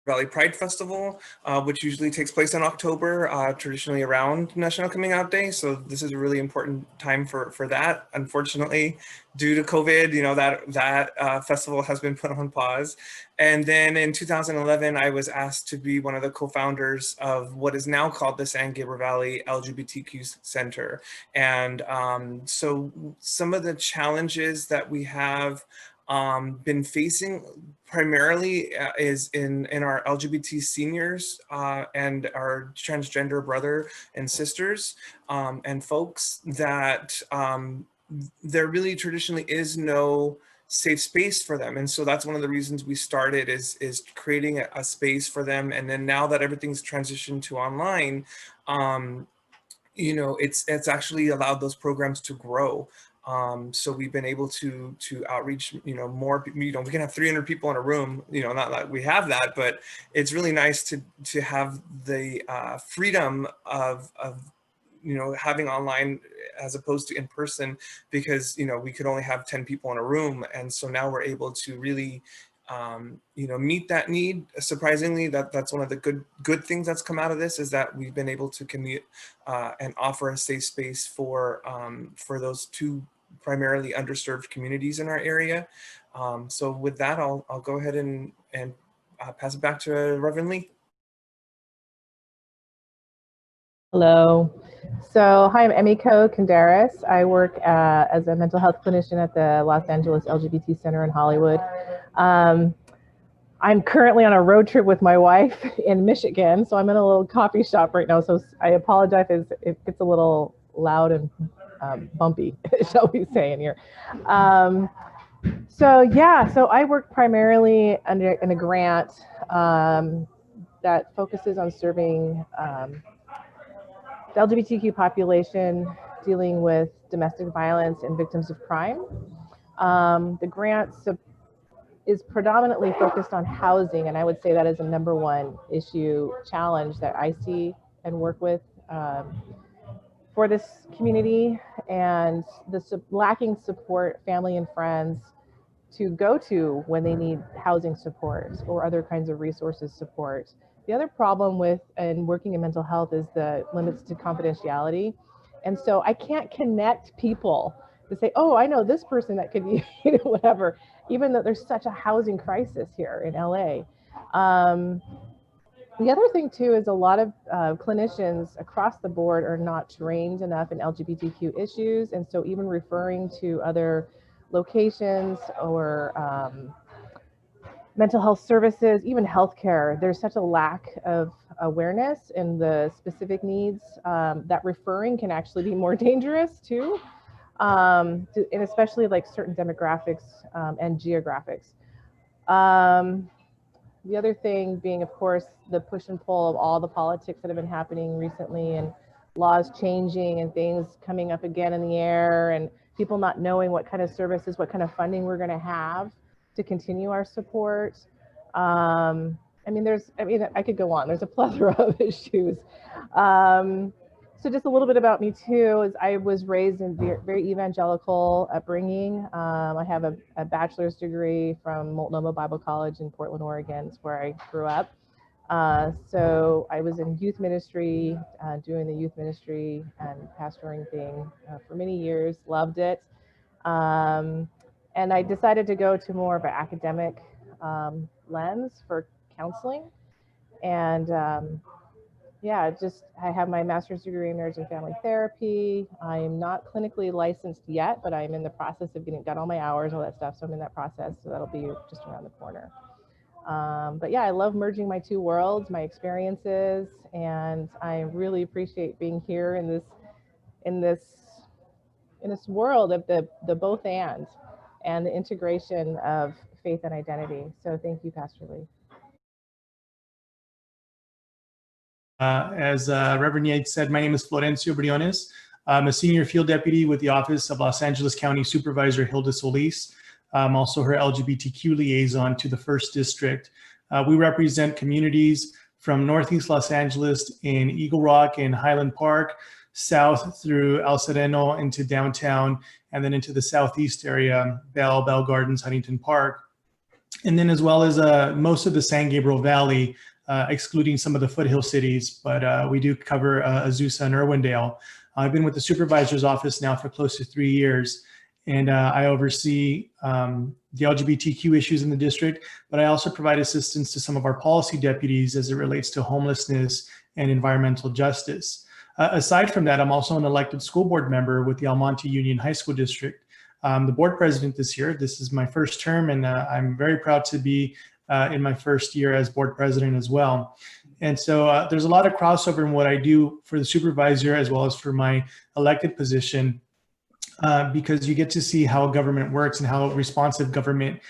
Valley Pride Festival, which usually takes place in October, traditionally around National Coming Out Day. So this is a really important time for that. Unfortunately, due to COVID, that festival has been put on pause. And then in 2011, I was asked to be one of the co-founders of what is now called the San Gabriel Valley LGBTQ Center. And so some of the challenges that we have been facing primarily is in our LGBT seniors and our transgender brother and sisters and folks that there really traditionally is no safe space for them. And so that's one of the reasons we started is creating a space for them. And then now that everything's transitioned to online, it's actually allowed those programs to grow. So we've been able to outreach, more, we can have 300 people in a room, not that we have that, but it's really nice to have the freedom of having online as opposed to in person, because, we could only have 10 people in a room. And so now we're able to really, meet that need. Surprisingly, that's one of the good things that's come out of this, is that we've been able to commute and offer a safe space for those two primarily underserved communities in our area. So with that, I'll go ahead and pass it back to Reverend Lee. Hello. So hi, I'm Emiko Kenderes. I work as a mental health clinician at the Los Angeles LGBT Center in Hollywood. I'm currently on a road trip with my wife in Michigan, so I'm in a little coffee shop right now. So I apologize if it gets a little loud and bumpy, shall we say, in here. So I work primarily in a grant that focuses on serving the LGBTQ population dealing with domestic violence and victims of crime. The grant is predominantly focused on housing, and I would say that is a number one challenge that I see and work with for this community, and the lacking support family and friends to go to when they need housing support or other kinds of resources support. The other problem with working in mental health is the limits to confidentiality. And so I can't connect people to say, oh, I know this person that could be, whatever, even though there's such a housing crisis here in LA. The other thing too is a lot of clinicians across the board are not trained enough in LGBTQ issues. And so even referring to other locations or mental health services, even healthcare, there's such a lack of awareness in the specific needs that referring can actually be more dangerous too, and especially like certain demographics and geographics. The other thing being, of course, the push and pull of all the politics that have been happening recently and laws changing and things coming up again in the air and people not knowing what kind of services, what kind of funding we're going to have to continue our support. I could go on. There's a plethora of issues. So just a little bit about me too, is I was raised in very evangelical upbringing. I have a bachelor's degree from Multnomah Bible College in Portland, Oregon. It's where I grew up. So I was in youth ministry, doing the youth ministry and pastoring thing for many years, loved it. And I decided to go to more of an academic lens for counseling. And I have my master's degree in marriage and family therapy. I am not clinically licensed yet, but I'm in the process of got all my hours, all that stuff. So I'm in that process. So that'll be just around the corner. I love merging my two worlds, my experiences, and I really appreciate being here in this world of the both and the integration of faith and identity. So thank you, Pastor Lee. As Reverend Yates said, my name is Florencio Briones. I'm a senior field deputy with the Office of Los Angeles County Supervisor Hilda Solis. I'm also her LGBTQ liaison to the 1st District. We represent communities from Northeast Los Angeles in Eagle Rock and Highland Park, south through El Sereno into downtown, and then into the southeast area, Bell Gardens, Huntington Park. and then as well as most of the San Gabriel Valley, excluding some of the foothill cities, but we do cover Azusa and Irwindale. I've been with the supervisor's office now for close to 3 years, and I oversee the LGBTQ issues in the district, but I also provide assistance to some of our policy deputies as it relates to homelessness and environmental justice. Aside from that, I'm also an elected school board member with the Almonte Union High School District. I'm the board president this year. This is my first term, and I'm very proud to be in my first year as board president as well. And so there's a lot of crossover in what I do for the supervisor as well as for my elected position, because you get to see how government works and how responsive government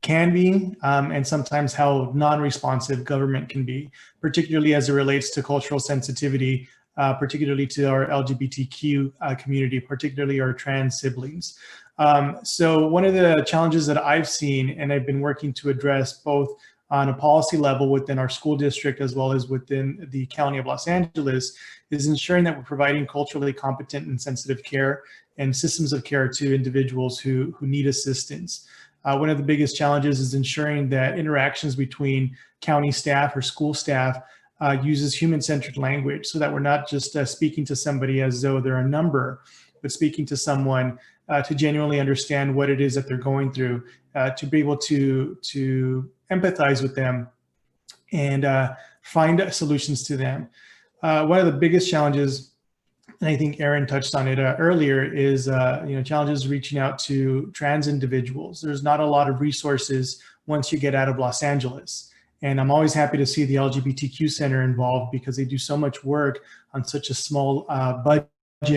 can be, and sometimes how non-responsive government can be, particularly as it relates to cultural sensitivity, particularly to our LGBTQ community, particularly our trans siblings. So one of the challenges that I've seen and I've been working to address both on a policy level within our school district as well as within the County of Los Angeles is ensuring that we're providing culturally competent and sensitive care and systems of care to individuals who need assistance. One of the biggest challenges is ensuring that interactions between county staff or school staff uses human-centered language so that we're not just speaking to somebody as though they're a number, but speaking to someone to genuinely understand what it is that they're going through, to be able to empathize with them and find solutions to them. One of the biggest challenges, and I think Aaron touched on it earlier, is challenges reaching out to trans individuals. There's not a lot of resources once you get out of Los Angeles. And I'm always happy to see the LGBTQ Center involved because they do so much work on such a small budget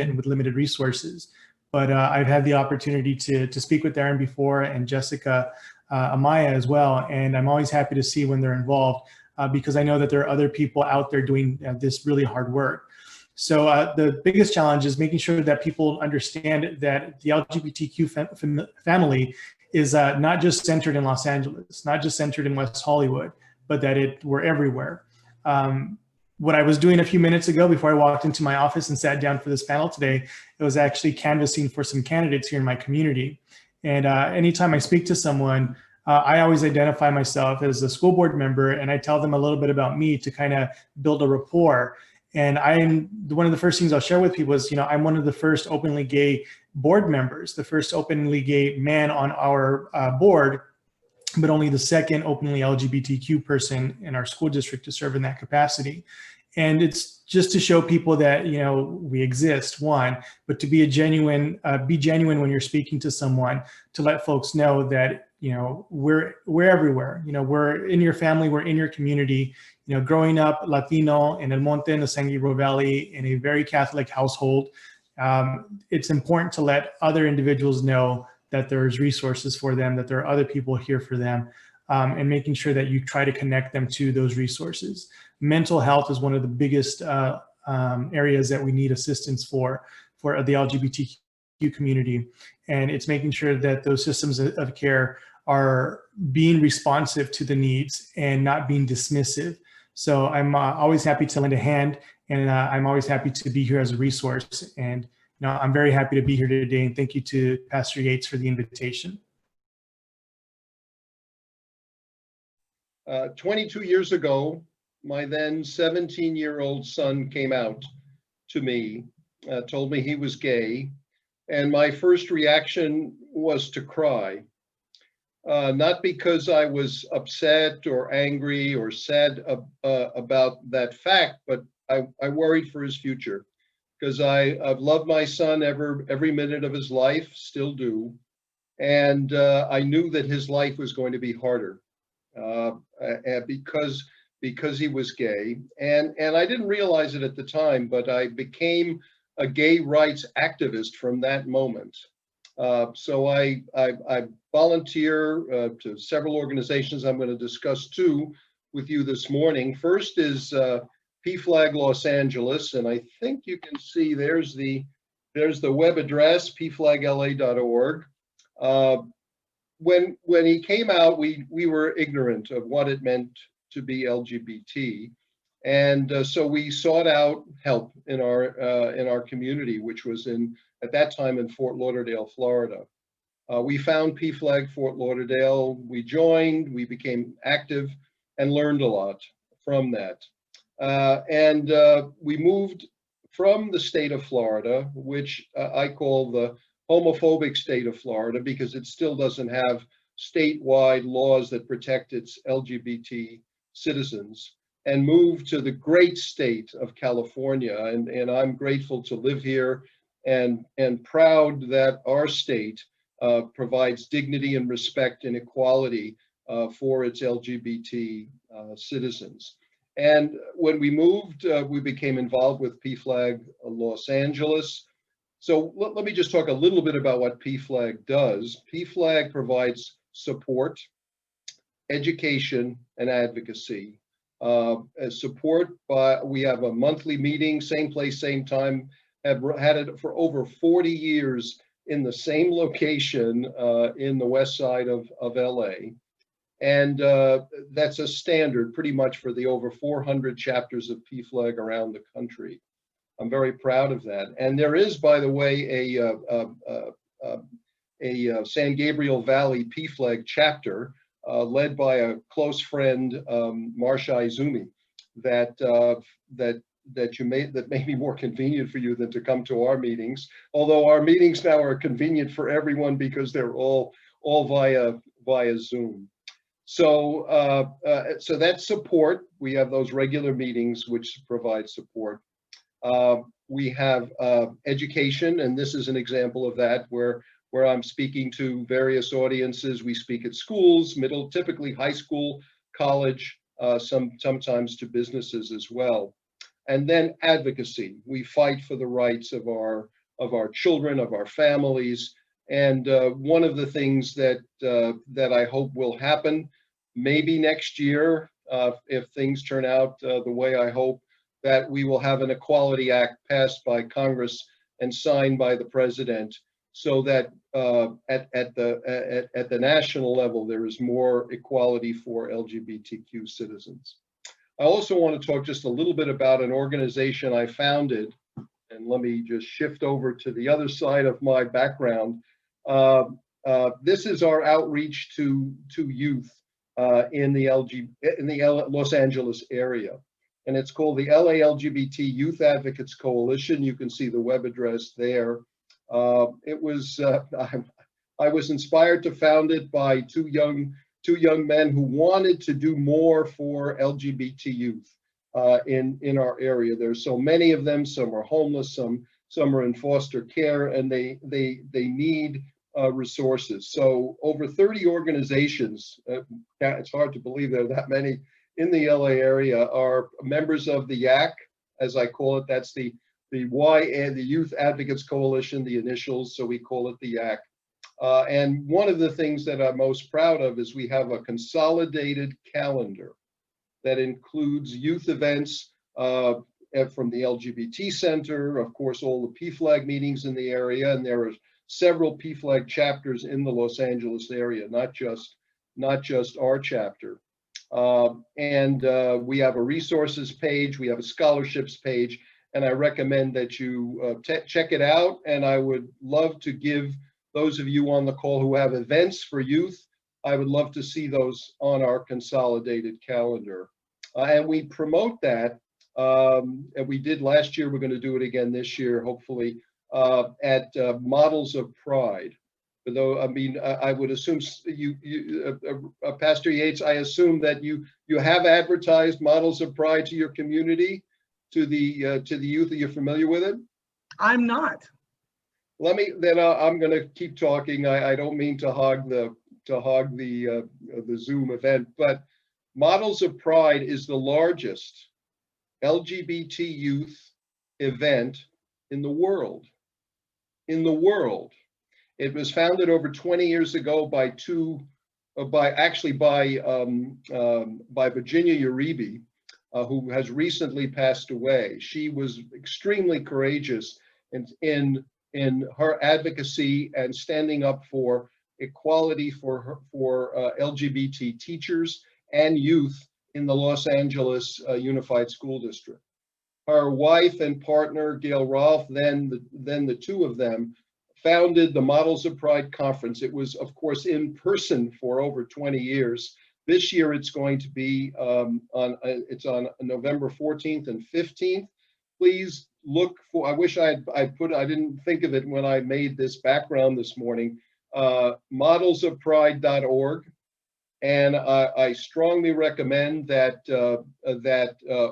and with limited resources. But I've had the opportunity to speak with Aaron before and Jessica Amaya as well. And I'm always happy to see when they're involved because I know that there are other people out there doing this really hard work. So the biggest challenge is making sure that people understand that the LGBTQ family is not just centered in Los Angeles, not just centered in West Hollywood, but that we're everywhere. What I was doing a few minutes ago before I walked into my office and sat down for this panel today, it was actually canvassing for some candidates here in my community. And anytime I speak to someone, I always identify myself as a school board member and I tell them a little bit about me to kind of build a rapport. And one of the first things I'll share with people is, I'm one of the first openly gay board members, the first openly gay man on our board, but only the second openly LGBTQ person in our school district to serve in that capacity. And it's just to show people that, we exist, one, but to be genuine when you're speaking to someone, to let folks know that, we're everywhere. We're in your family, we're in your community. Growing up Latino in El Monte in the San Gabriel Valley in a very Catholic household, it's important to let other individuals know that there's resources for them, that there are other people here for them, and making sure that you try to connect them to those resources. Mental health is one of the biggest areas that we need assistance for the LGBTQ community. And it's making sure that those systems of care are being responsive to the needs and not being dismissive. So I'm always happy to lend a hand, and I'm always happy to be here as a resource. And I'm very happy to be here today, and thank you to Pastor Yates for the invitation. 22 years ago, my then 17-year-old son came out to me, told me he was gay, and my first reaction was to cry. Not because I was upset or angry or sad about that fact, but I worried for his future. Because I've loved my son every minute of his life, still do. And I knew that his life was going to be harder because he was gay. And I didn't realize it at the time, but I became a gay rights activist from that moment. So I volunteer to several organizations. I'm going to discuss two with you this morning. First is PFLAG Los Angeles, and I think you can see there's the web address, pflagla.org. When he came out, we were ignorant of what it meant to be LGBT, and so we sought out help in our community, which was at that time in Fort Lauderdale, Florida. We found PFLAG Fort Lauderdale. We joined, we became active and learned a lot from that. We moved from the state of Florida, which I call the homophobic state of Florida, because it still doesn't have statewide laws that protect its LGBT citizens, and moved to the great state of California. And I'm grateful to live here and proud that our state provides dignity and respect and equality for its LGBT citizens. And when we moved, we became involved with PFLAG Los Angeles. So let me just talk a little bit about what PFLAG does. PFLAG provides support, education, and advocacy. Support by, we have a monthly meeting, same place, same time, have had it for over 40 years in the same location in the west side of LA. And that's a standard pretty much for the over 400 chapters of PFLAG around the country. I'm very proud of that. And there is, by the way, a San Gabriel Valley PFLAG chapter led by a close friend, Marsha Izumi, that may be more convenient for you than to come to our meetings. Although our meetings now are convenient for everyone because they're all via Zoom. So so that's support. We have those regular meetings which provide support. We have education, and this is an example of that, where I'm speaking to various audiences. We speak at schools, typically high school, college, sometimes to businesses as well. And then advocacy. We fight for the rights of our children, of our families. And one of the things that I hope will happen, maybe next year, if things turn out the way I hope, that we will have an Equality Act passed by Congress and signed by the president, so that at the national level there is more equality for LGBTQ citizens. I also want to talk just a little bit about an organization I founded, and let me just shift over to the other side of my background. This is our outreach to youth in the Los Angeles area. And it's called the LA LGBT Youth Advocates Coalition. You can see the web address there. I was inspired to found it by two young men who wanted to do more for LGBT youth in our area. There's so many of them. Some are homeless, some are in foster care, and they need resources. So over 30 organizations, it's hard to believe there are that many in the LA area, are members of the YAC, as I call it. That's the Youth Advocates Coalition, the initials, so we call it the YAC. And one of the things that I'm most proud of is we have a consolidated calendar that includes youth events from the LGBT Center, of course, all the PFLAG meetings in the area, and there are several PFLAG chapters in the Los Angeles area, not just our chapter. We have a resources page, we have a scholarships page, and I recommend that you check it out. And I would love to give those of you on the call who have events for youth, I would love to see those on our consolidated calendar. And we promote that, and we did last year, we're going to do it again this year, hopefully, at Models of Pride. Though, I mean, I would assume Pastor Yates, I assume that you have advertised Models of Pride to your community, to the youth. Are you familiar with it? I'm not. I'm going to keep talking. I don't mean to hog the Zoom event, but Models of Pride is the largest LGBT youth event in the world. It was founded over 20 years ago by Virginia Uribe, who has recently passed away. She was extremely courageous in her advocacy and standing up for equality for LGBT teachers and youth in the Los Angeles Unified School District. Her wife and partner, Gail Rolfe, then the two of them founded the Models of Pride Conference. It was, of course, in person for over 20 years. This year, it's going to be on November 14th and 15th. Please look for, I wish I didn't think of it when I made this background this morning, modelsofpride.org. And I strongly recommend that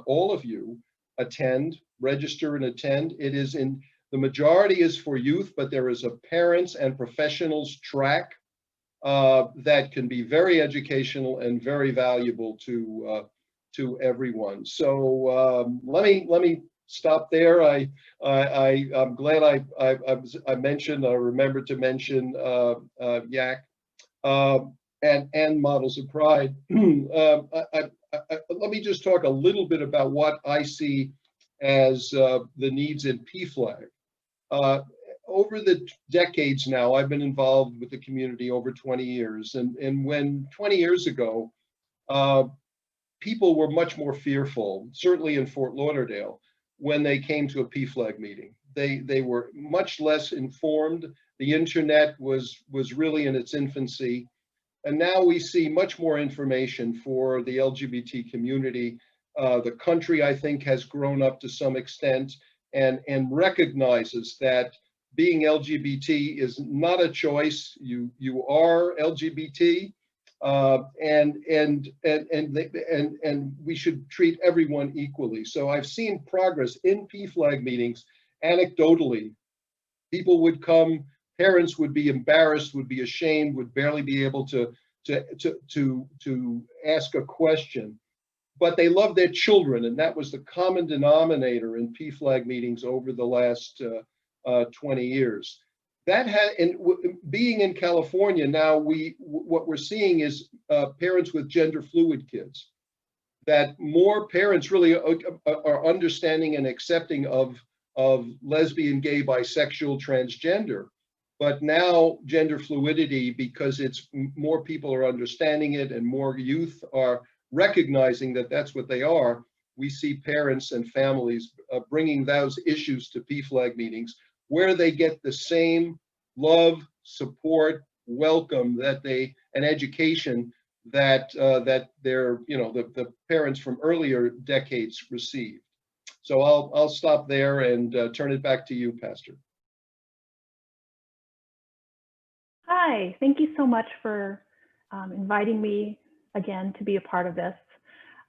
all of you attend, register and attend. It is the majority is for youth, but there is a parents and professionals track that can be very educational and very valuable to everyone. So let me stop there. I'm glad I remembered to mention YAC and Models of Pride. Let me just talk a little bit about what I see as the needs in PFLAG. Over the decades now, I've been involved with the community over 20 years. And when 20 years ago, people were much more fearful, certainly in Fort Lauderdale, when they came to a PFLAG meeting. They were much less informed. The internet was really in its infancy. And now we see much more information for the LGBT community. The country, I think, has grown up to some extent and recognizes that being LGBT is not a choice. You are LGBT, and we should treat everyone equally. So I've seen progress in PFLAG meetings. Anecdotally, people would come, parents would be embarrassed, would be ashamed, would barely be able to ask a question. But they love their children, and that was the common denominator in PFLAG meetings over the last 20 years. Being in California now, what we're seeing is parents with gender fluid kids. That more parents really are understanding and accepting of lesbian, gay, bisexual, transgender. But now gender fluidity, because it's more people are understanding it and more youth are recognizing that that's what they are, we see parents and families bringing those issues to PFLAG meetings where they get the same love, support, welcome and education that the parents from earlier decades received. So I'll stop there and turn it back to you, Pastor. Hi, thank you so much for inviting me again to be a part of this.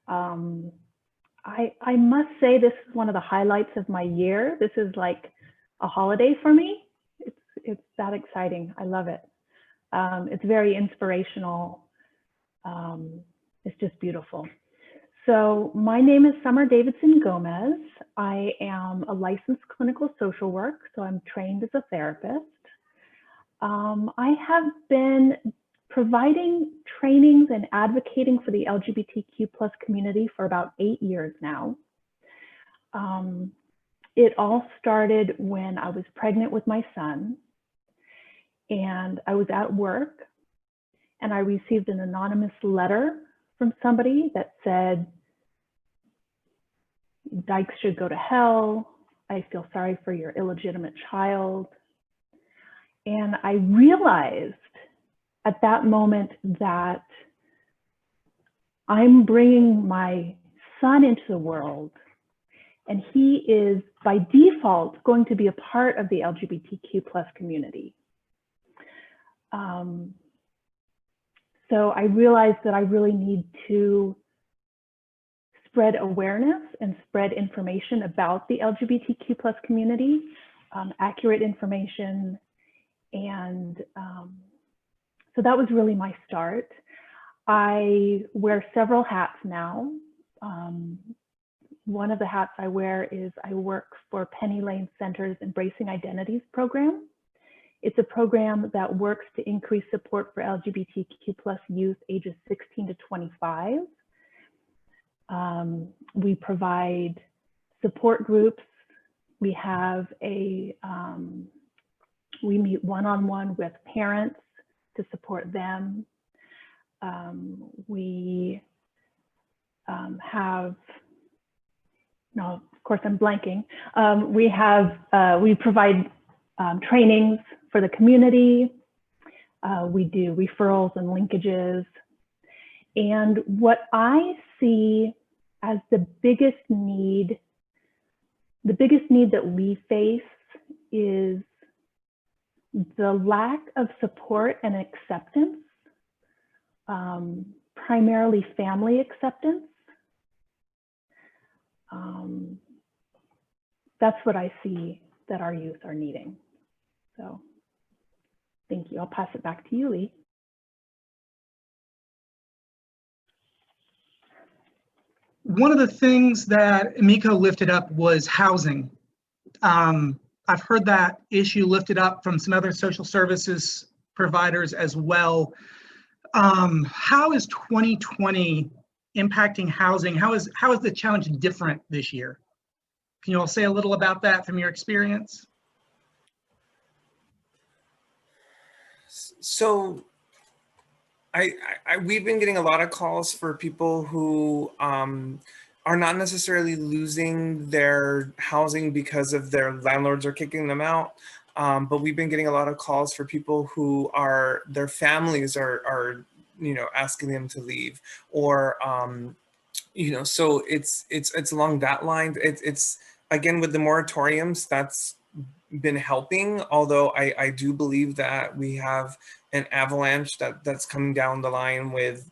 I must say this is one of the highlights of my year. This is like a holiday for me. It's that exciting. I love it. It's very inspirational. It's just beautiful. So my name is Summer Davidson Gomez. I am a licensed clinical social work, so I'm trained as a therapist. I have been providing trainings and advocating for the LGBTQ+ community for about 8 years now. It all started when I was pregnant with my son, and I was at work, and I received an anonymous letter from somebody that said, "Dykes should go to hell. I feel sorry for your illegitimate child." And I realized at that moment that I'm bringing my son into the world, and he is by default going to be a part of the LGBTQ+ community. So I realized that I really need to spread awareness and spread information about the LGBTQ+ community, accurate information. And so that was really my start. I wear several hats now. One of the hats I wear is I work for Penny Lane Center's Embracing Identities program. It's a program that works to increase support for LGBTQ+ youth ages 16 to 25. We provide support groups. We have we meet one-on-one with parents to support them. We have, no, of course I'm blanking. We provide trainings for the community. We do referrals and linkages. And what I see as the biggest need that we face is the lack of support and acceptance, primarily family acceptance. That's what I see that our youth are needing. So thank you. I'll pass it back to you, Lee. One of the things that Emiko lifted up was housing. I've heard that issue lifted up from some other social services providers as well. How is 2020 impacting housing? How is the challenge different this year? Can you all say a little about that from your experience? So we've been getting a lot of calls for people who are not necessarily losing their housing because of their landlords are kicking them out. But we've been getting a lot of calls for people who their families are asking them to leave, or so it's along that line. It's again with the moratoriums, that's been helping, although I do believe that we have an avalanche that's coming down the line with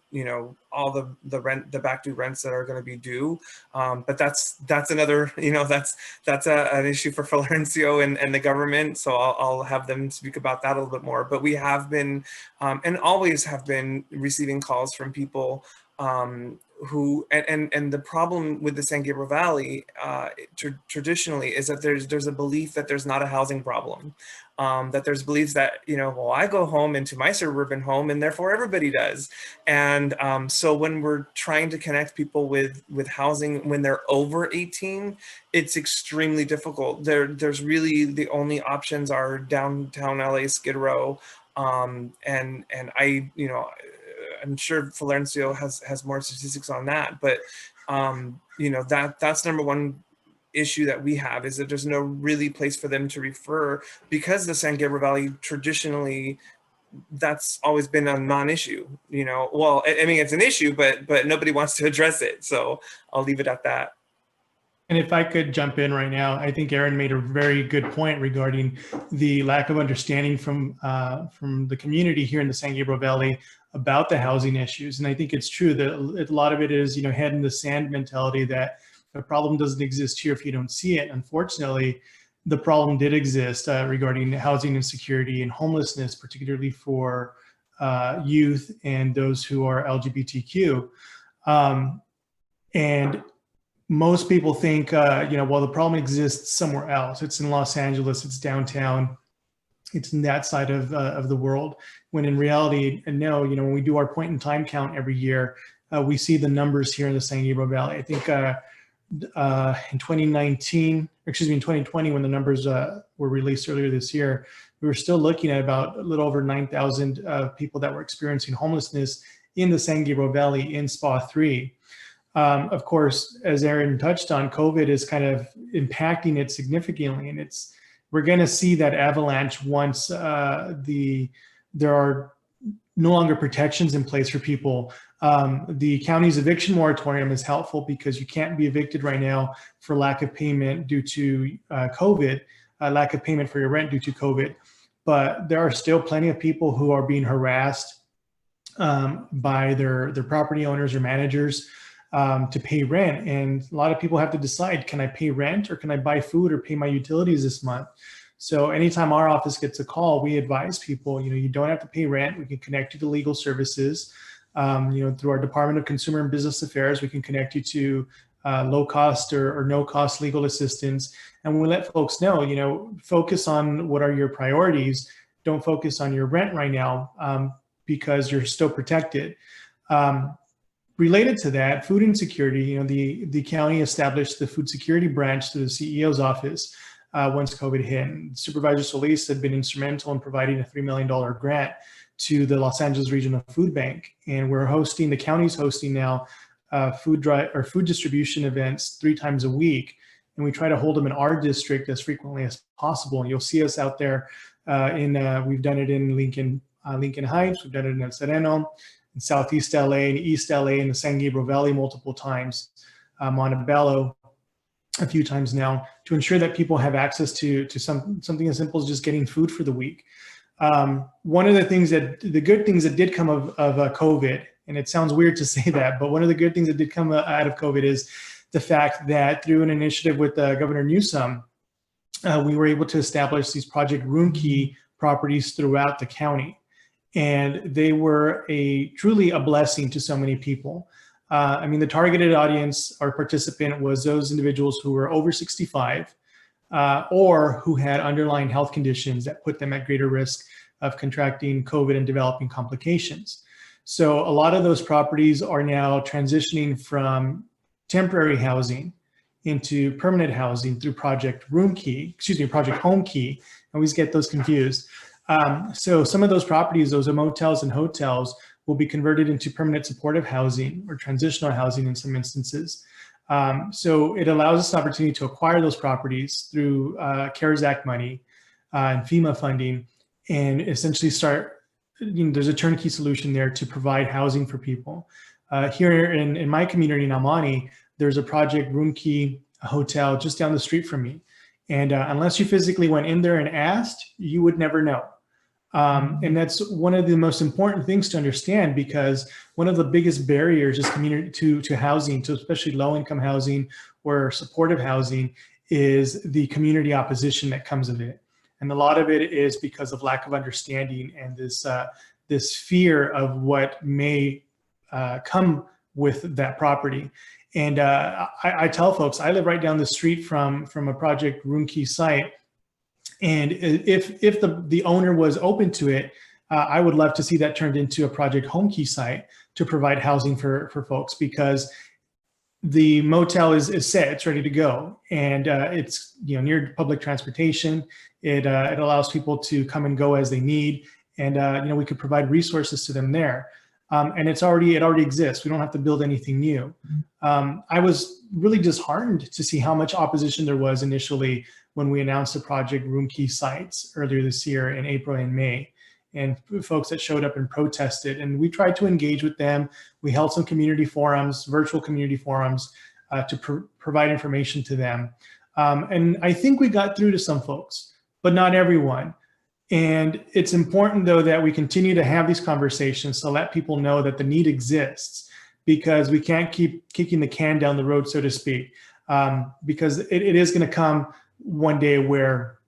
all the back due rents that are going to be due, but that's another that's an issue for Florencio and the government, so I'll have them speak about that a little bit more. But we have been and always have been receiving calls from people who and the problem with the San Gabriel Valley traditionally is that there's a belief that there's not a housing problem, that there's beliefs that well, I go home into my suburban home and therefore everybody does, and so when we're trying to connect people with housing when they're over 18, it's extremely difficult. There's really the only options are downtown LA, Skid Row, and I'm sure Florencio has more statistics on that, but that's number one issue that we have, is that there's no really place for them to refer, because the San Gabriel Valley traditionally, that's always been a non-issue. Well, I mean, it's an issue, but nobody wants to address it. So I'll leave it at that. And if I could jump in right now, I think Aaron made a very good point regarding the lack of understanding from the community here in the San Gabriel Valley about the housing issues. And I think it's true that a lot of it is, head in the sand mentality, that the problem doesn't exist here if you don't see it. Unfortunately, the problem did exist regarding housing insecurity and homelessness, particularly for youth and those who are LGBTQ. And most people think, well, the problem exists somewhere else. It's in Los Angeles, it's downtown, it's in that side of the world. When in reality, no, when we do our point in time count every year, we see the numbers here in the San Gabriel Valley. I think in 2020, when the numbers were released earlier this year, we were still looking at about a little over 9,000 people that were experiencing homelessness in the San Gabriel Valley in SPA 3. Of course, as Aaron touched on, COVID is kind of impacting it significantly, and we're going to see that avalanche once there are no longer protections in place for people. The county's eviction moratorium is helpful because you can't be evicted right now for lack of payment due to COVID, lack of payment for your rent due to COVID. But there are still plenty of people who are being harassed by their property owners or managers to pay rent. And a lot of people have to decide, can I pay rent or can I buy food or pay my utilities this month? So anytime our office gets a call, we advise people, you don't have to pay rent. We can connect you to legal services. Through our Department of Consumer and Business Affairs, we can connect you to low cost or no cost legal assistance. And we let folks know, focus on what are your priorities. Don't focus on your rent right now because you're still protected. Related to that, food insecurity, the county established the food security branch to the CEO's office once COVID hit. And Supervisor Solis had been instrumental in providing a $3 million grant to the Los Angeles Regional Food Bank. And the county's hosting now food distribution events 3 times a week. and we try to hold them in our district as frequently as possible. And you'll see us out there we've done it in Lincoln Heights, we've done it in El Sereno, in Southeast LA, in East LA, in the San Gabriel Valley multiple times, Montebello a few times now, to ensure that people have access to something as simple as just getting food for the week. One of the good things that did come of COVID, and it sounds weird to say that, but one of the good things that did come out of COVID is the fact that through an initiative with Governor Newsom, we were able to establish these Project Roomkey properties throughout the county. And they were truly a blessing to so many people. I mean, the targeted audience or participant was those individuals who were over 65 or who had underlying health conditions that put them at greater risk of contracting COVID and developing complications. So a lot of those properties are now transitioning from temporary housing into permanent housing through Project Homekey. I always get those confused. So some of those properties, those motels and hotels, will be converted into permanent supportive housing or transitional housing in some instances. So it allows us an opportunity to acquire those properties through CARES Act money and FEMA funding, and essentially start, there's a turnkey solution there to provide housing for people. Here in my community in Almani, there's a Project Roomkey hotel just down the street from me. And unless you physically went in there and asked, you would never know. And that's one of the most important things to understand, because one of the biggest barriers is to housing, to especially low-income housing or supportive housing, is the community opposition that comes of it. And a lot of it is because of lack of understanding and this fear of what may come with that property. And I tell folks, I live right down the street from a Project Roomkey site. And if the owner was open to it, I would love to see that turned into a Project Homekey site to provide housing for folks, because the motel is set, it's ready to go, and it's near public transportation. It allows people to come and go as they need, and we could provide resources to them there. And it already exists. We don't have to build anything new. I was really disheartened to see how much opposition there was initially when we announced the Project Roomkey sites earlier this year in April and May, and folks that showed up and protested. And we tried to engage with them. We held some community forums, virtual community forums, to provide information to them. And I think we got through to some folks, but not everyone. And it's important, though, that we continue to have these conversations to let people know that the need exists, because we can't keep kicking the can down the road, so to speak, because it is going to come one day where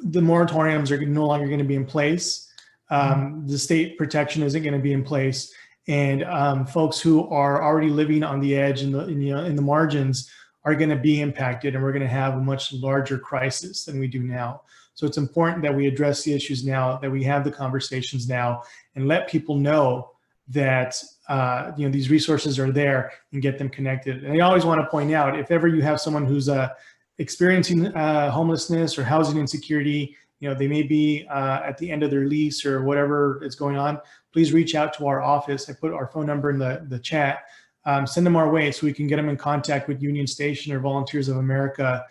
the moratoriums are no longer going to be in place. The state protection isn't going to be in place, and folks who are already living on the edge in the margins are going to be impacted, and we're going to have a much larger crisis than we do now. So it's important that we address the issues now, that we have the conversations now, and let people know that these resources are there, and get them connected. And I always want to point out, if ever you have someone who's experiencing homelessness or housing insecurity, they may be at the end of their lease or whatever is going on, please reach out to our office. I put our phone number in the chat. Send them our way so we can get them in contact with Union Station or Volunteers of America,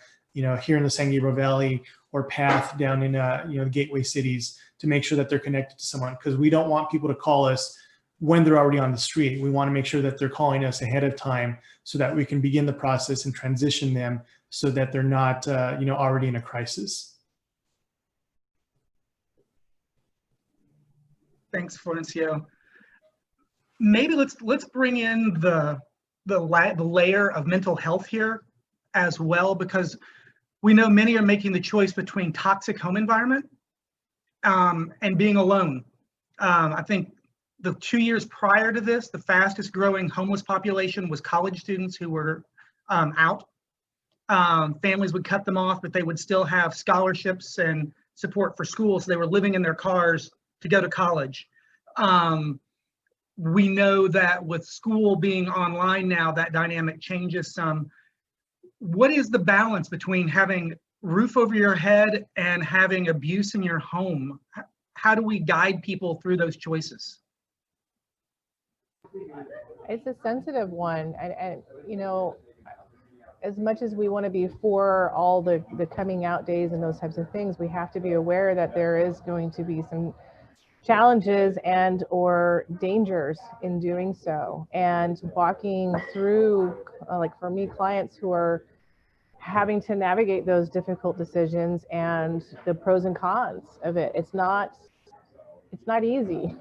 here in the San Gabriel Valley, or PATH down in the gateway cities, to make sure that they're connected to someone, because we don't want people to call us when they're already on the street. We want to make sure that they're calling us ahead of time so that we can begin the process and transition them so that they're not already in a crisis. Thanks, Florencio. Maybe let's bring in the layer of mental health here as well, because we know many are making the choice between toxic home environment and being alone. I think the 2 years prior to this, the fastest growing homeless population was college students who were out. Families would cut them off, but they would still have scholarships and support for school, so they were living in their cars to go to college. We know that with school being online now, that dynamic changes some. What is the balance between having roof over your head and having abuse in your home? How do we guide people through those choices? It's a sensitive one. And as much as we want to be for all the coming out days and those types of things, we have to be aware that there is going to be some challenges and or dangers in doing so. And walking through, like for me, clients who are having to navigate those difficult decisions and the pros and cons of it. It's not easy.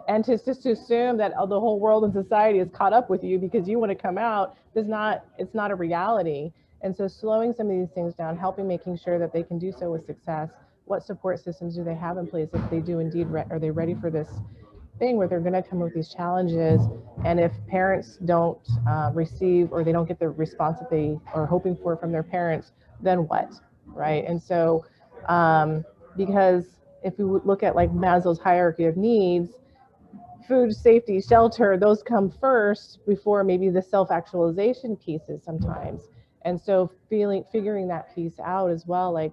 And to just assume that the whole world and society is caught up with you because you want to come out it's not a reality. And so slowing some of these things down, helping, making sure that they can do so with success. What support systems do they have in place if they do indeed, are they ready for this thing where they're going to come with these challenges? And if parents don't receive, or they don't get the response that they are hoping for from their parents, then what, right? And so, because if we look at like Maslow's hierarchy of needs, food, safety, shelter, those come first before maybe the self-actualization pieces sometimes. And so figuring that piece out as well, like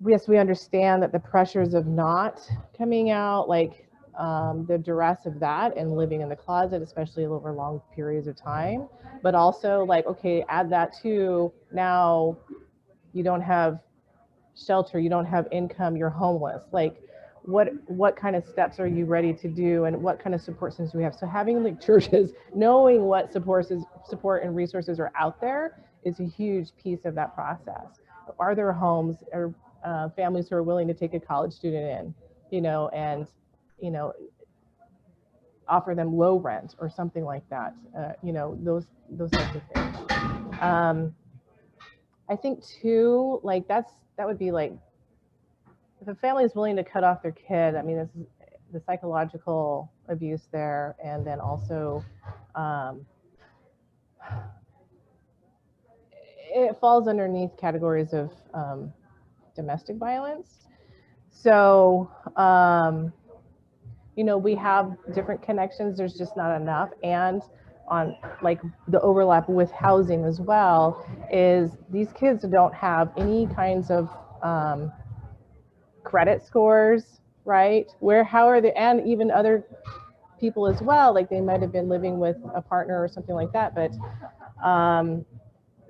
yes, we understand that the pressures of not coming out, like the duress of that and living in the closet, especially over long periods of time, but also like, okay, add that to now you don't have shelter, you don't have income, you're homeless. Like what kind of steps are you ready to do, and what kind of support systems do we have? So having like churches, knowing what support and resources are out there is a huge piece of that process. Are there homes or families who are willing to take a college student in, and offer them low rent or something like that, those types of things. I think too, like that would be like, if a family is willing to cut off their kid, I mean, this is the psychological abuse there, and then also it falls underneath categories of domestic violence. So, we have different connections. There's just not enough. And on like the overlap with housing as well is these kids don't have any kinds of credit scores, right? How are they, and even other people as well, like they might have been living with a partner or something like that, but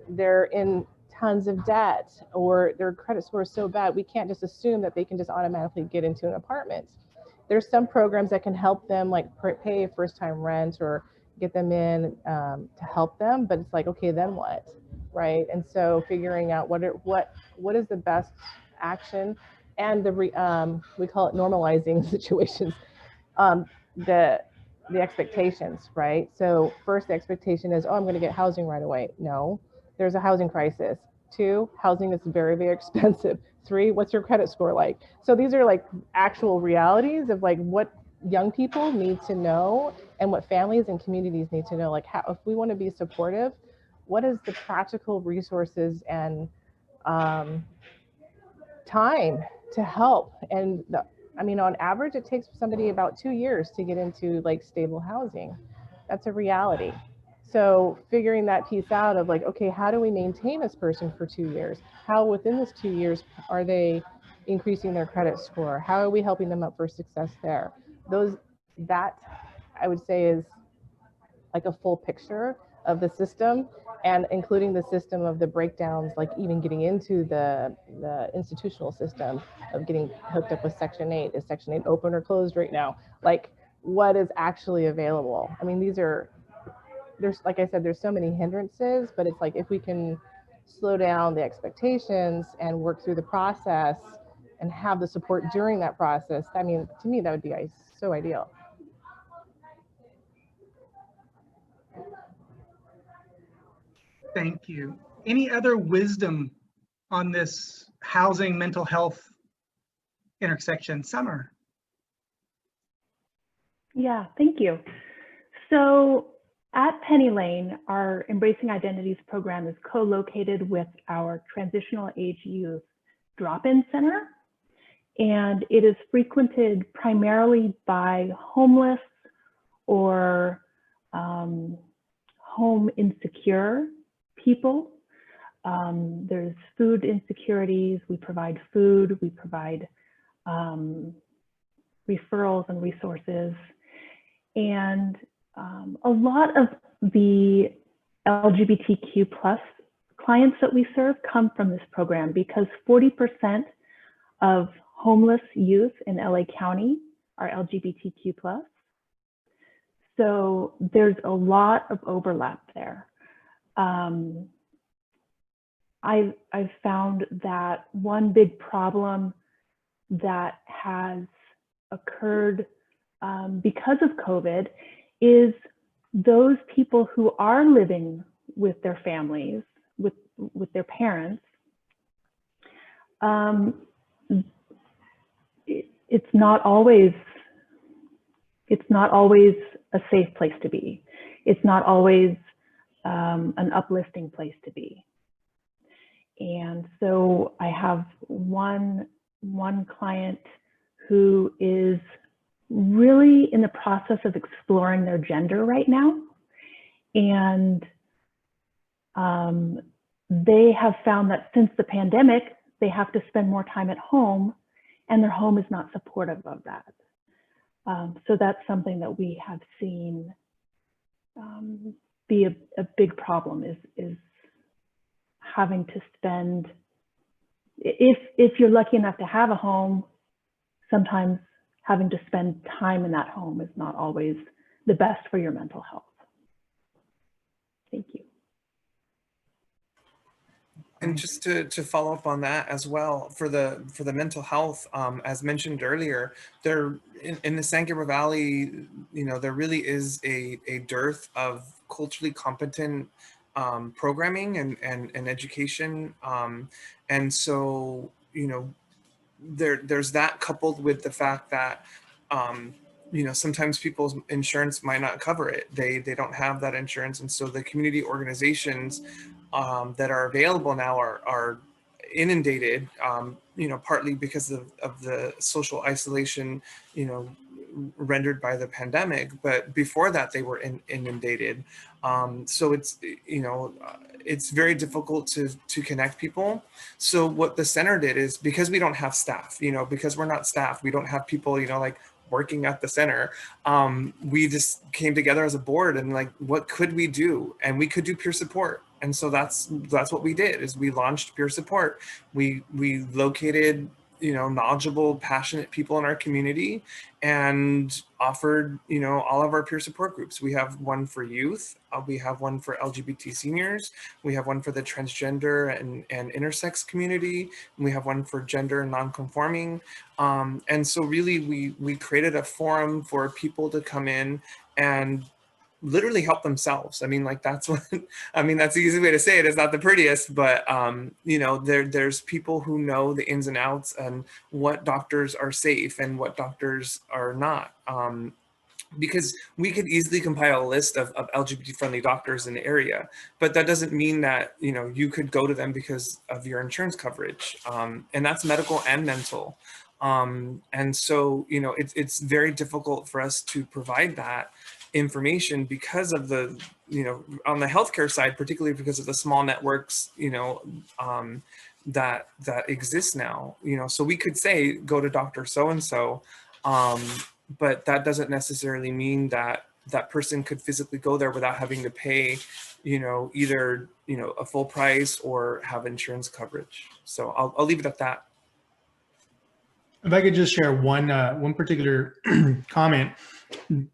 they're in tons of debt, or their credit score is so bad, we can't just assume that they can just automatically get into an apartment. There's some programs that can help them, like pay first-time rent or get them in to help them, but it's like, okay, then what, right? And so figuring out what is the best action, and we call it normalizing situations, the expectations, right? So first, the expectation is, oh, I'm going to get housing right away. No, there's a housing crisis. 2, housing is very, very expensive. 3, what's your credit score like? So these are like actual realities of like what young people need to know, and what families and communities need to know. Like, how, if we want to be supportive, what is the practical resources and time to help? And on average, it takes somebody about 2 years to get into like stable housing. That's a reality. So figuring that piece out of like, okay, how do we maintain this person for 2 years? How within this 2 years are they increasing their credit score? How are we helping them up for success there? That I would say is like a full picture of the system, and including the system of the breakdowns, like even getting into the institutional system of getting hooked up with Section 8. Is Section 8 open or closed right now? Like, what is actually available? I mean, there's, like I said, there's so many hindrances, but it's like, if we can slow down the expectations and work through the process and have the support during that process, I mean, to me, that would be so ideal. Thank you. Any other wisdom on this housing, mental health intersection? Summer. Yeah, thank you. So at Penny Lane, our Embracing Identities program is co-located with our Transitional Age Youth Drop-In Center, and it is frequented primarily by homeless or home insecure people. There's food insecurities. We provide food, we provide referrals and resources. And a lot of the LGBTQ plus clients that we serve come from this program, because 40% of homeless youth in LA County are LGBTQ plus. So there's a lot of overlap there. I've found that one big problem that has occurred because of COVID is those people who are living with their families, with their parents, it's not always a safe place to be. It's not always an uplifting place to be. And so I have one client who is really in the process of exploring their gender right now. And they have found that since the pandemic, they have to spend more time at home, and their home is not supportive of that. So that's something that we have seen be a big problem, is having to spend, if you're lucky enough to have a home, sometimes having to spend time in that home is not always the best for your mental health. Thank you. And just to follow up on that as well, for the mental health, as mentioned earlier, there in the San Gabriel Valley, there really is a dearth of culturally competent programming and education, and so there's that, coupled with the fact that sometimes people's insurance might not cover it. They don't have that insurance, and so the community organizations that are available now are inundated, partly because of the social isolation, rendered by the pandemic. But before that, they were inundated. So it's very difficult to connect people. So what the center did is, because we don't have staff, because we're not staff, we don't have people, like working at the center, we just came together as a board and what could we do? And we could do peer support. And so that's what we did, is we launched peer support. We located, knowledgeable, passionate people in our community and offered, all of our peer support groups. We have one for youth, we have one for LGBT seniors, we have one for the transgender and intersex community, and we have one for gender and non-conforming. And so really we created a forum for people to come in and literally help themselves. That's what, that's the easy way to say it. It's not the prettiest, but there's people who know the ins and outs and what doctors are safe and what doctors are not. Because we could easily compile a list of LGBT friendly doctors in the area, but that doesn't mean that, you could go to them because of your insurance coverage. And that's medical and mental. And so, it's very difficult for us to provide that information because of the, on the healthcare side, particularly because of the small networks, that exist now, so we could say, go to Dr. So-and-so, but that doesn't necessarily mean that that person could physically go there without having to pay, either, a full price or have insurance coverage. So I'll leave it at that. If I could just share one particular comment,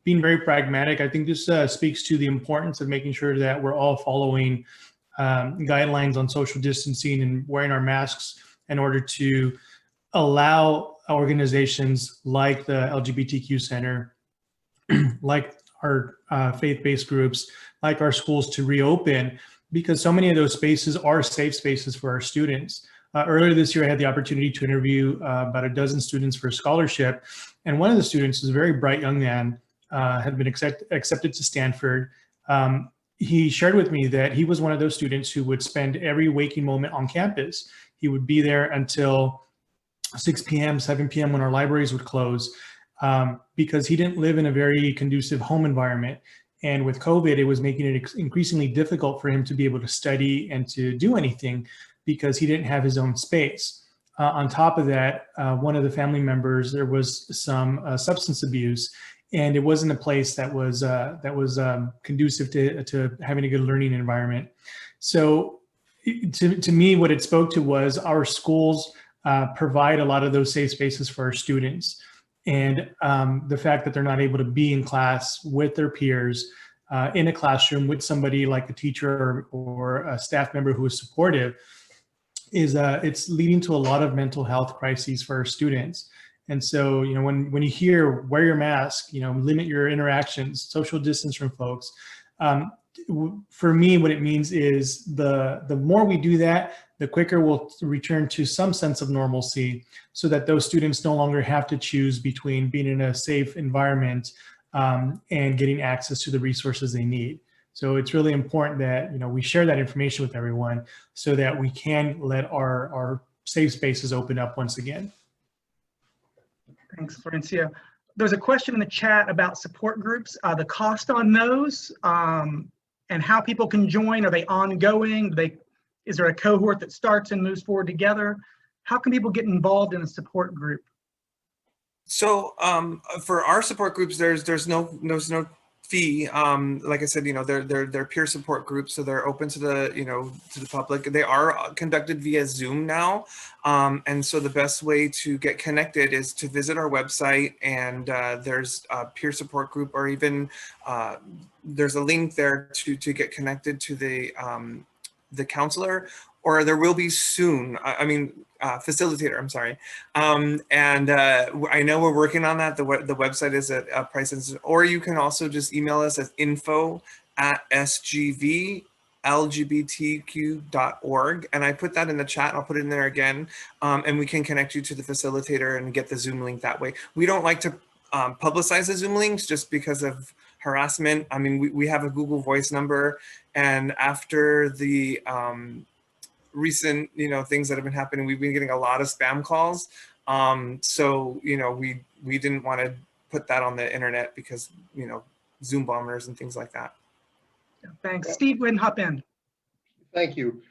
being very pragmatic, I think this speaks to the importance of making sure that we're all following guidelines on social distancing and wearing our masks in order to allow organizations like the LGBTQ Center, like our faith-based groups, like our schools to reopen, because so many of those spaces are safe spaces for our students. Earlier this year, I had the opportunity to interview about a dozen students for a scholarship. And one of the students is a very bright young man, had been accepted to Stanford. He shared with me that he was one of those students who would spend every waking moment on campus. He would be there until 6 p.m., 7 p.m. when our libraries would close, because he didn't live in a very conducive home environment. And with COVID, it was making it increasingly difficult for him to be able to study and to do anything, because he didn't have his own space. On top of that, one of the family members, there was some substance abuse, and it wasn't a place that was conducive to having a good learning environment. So to me, what it spoke to was our schools provide a lot of those safe spaces for our students. And the fact that they're not able to be in class with their peers in a classroom with somebody like a teacher or a staff member who is supportive is it's leading to a lot of mental health crises for our students. And so, you know, when you hear wear your mask, you know, limit your interactions, social distance from folks, for me, what it means is the more we do that, the quicker we'll return to some sense of normalcy, so that those students no longer have to choose between being in a safe environment and getting access to the resources they need. So it's really important that, you know, we share that information with everyone so that we can let our safe spaces open up once again. Thanks, Florencio. There's a question in the chat about support groups, the cost on those, and how people can join. Are they ongoing? Is there a cohort that starts and moves forward together? How can people get involved in a support group? So for our support groups, there's no fee. Like I said, you know, they're peer support groups, so they're open to the, you know, to the public. They are conducted via Zoom now, and so the best way to get connected is to visit our website, and there's a peer support group, or even there's a link there to get connected to the counselor, or there will be soon. Facilitator, I'm sorry. And I know we're working on that. The website is at price sensitive, or you can also just email us at info@sgvlgbtq.org. And I put that in the chat, and I'll put it in there again. And we can connect you to the facilitator and get the Zoom link that way. We don't like to publicize the Zoom links just because of harassment. I mean, we have a Google Voice number, and after the recent, you know, things that have been happening, we've been getting a lot of spam calls. So, you know, we didn't want to put that on the internet because, you know, Zoom bombers and things like that. Thanks. Steve, go ahead and hop in. Thank you.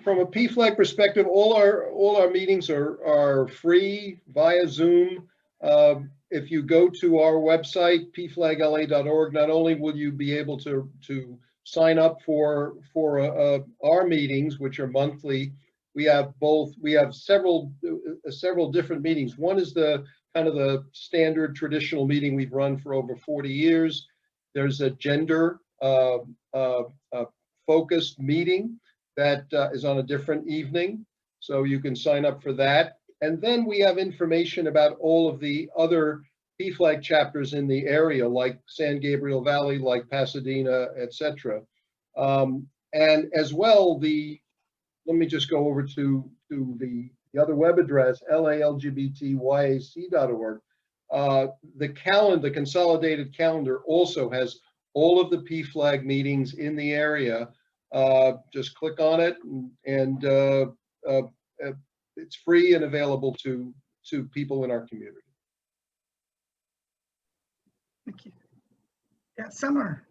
From a PFLAG perspective, all our meetings are free via Zoom. If you go to our website, pflagla.org, not only will you be able to sign up for our meetings, which are monthly. We have several different meetings. One is the kind of the standard traditional meeting we've run for over 40 years. There's a gender focused meeting that is on a different evening, so you can sign up for that. And then we have information about all of the other PFLAG chapters in the area, like San Gabriel Valley, like Pasadena, etc. And as well, let me just go over to the other web address, lalgbtyac.org. The consolidated calendar also has all of the PFLAG meetings in the area. Just click on it, and it's free and available to people in our community. Thank you. Yeah, Summer.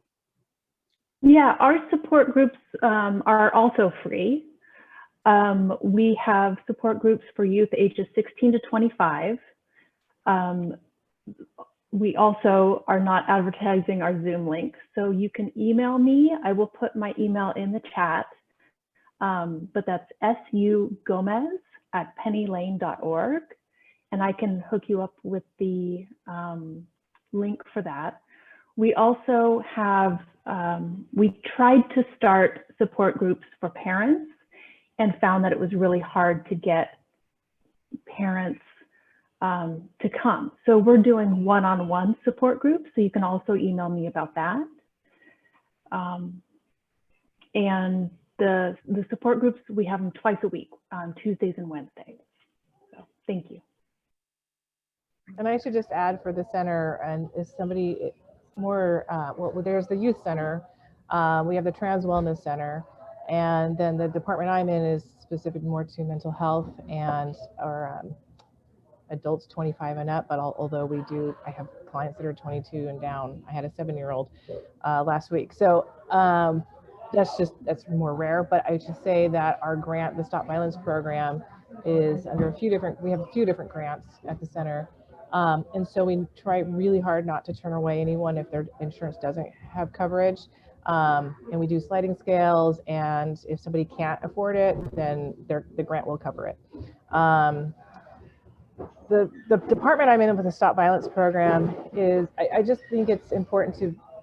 Yeah, our support groups are also free. We have support groups for youth ages 16 to 25. We also are not advertising our Zoom link, so you can email me. I will put my email in the chat, but that's sugomez@pennylane.org, and I can hook you up with the link for that. We also have, we tried to start support groups for parents and found that it was really hard to get parents to come. So we're doing one-on-one support groups, so you can also email me about that. And the support groups, we have them twice a week on Tuesdays and Wednesdays. So thank you. And I should just add for the center, and if somebody more, well, there's the youth center, we have the trans wellness center, and then the department I'm in is specific more to mental health and our adults 25 and up, but although I have clients that are 22 and down. I had a 7-year-old last week. So that's more rare, but I should say that our grant, the Stop Violence program, is under we have a few different grants at the center. And so we try really hard not to turn away anyone if their insurance doesn't have coverage. And we do sliding scales, and if somebody can't afford it, then the grant will cover it. The department I'm in with the Stop Violence program is, I just think it's important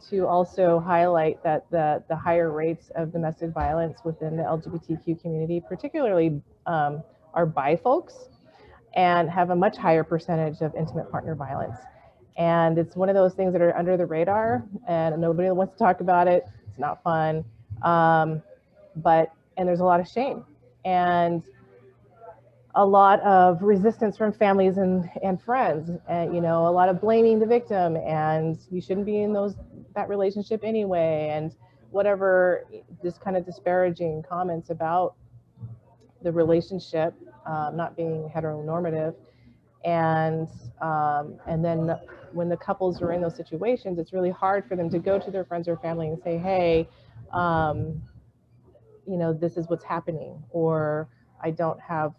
to also highlight that the higher rates of domestic violence within the LGBTQ community, particularly are bi folks, and have a much higher percentage of intimate partner violence. And it's one of those things that are under the radar and nobody wants to talk about it. It's not fun. And there's a lot of shame and a lot of resistance from families and friends, and a lot of blaming the victim, and you shouldn't be in that relationship anyway, and whatever, this kind of disparaging comments about the relationship not being heteronormative. And then when the couples are in those situations, it's really hard for them to go to their friends or family and say, hey, this is what's happening, or I don't have,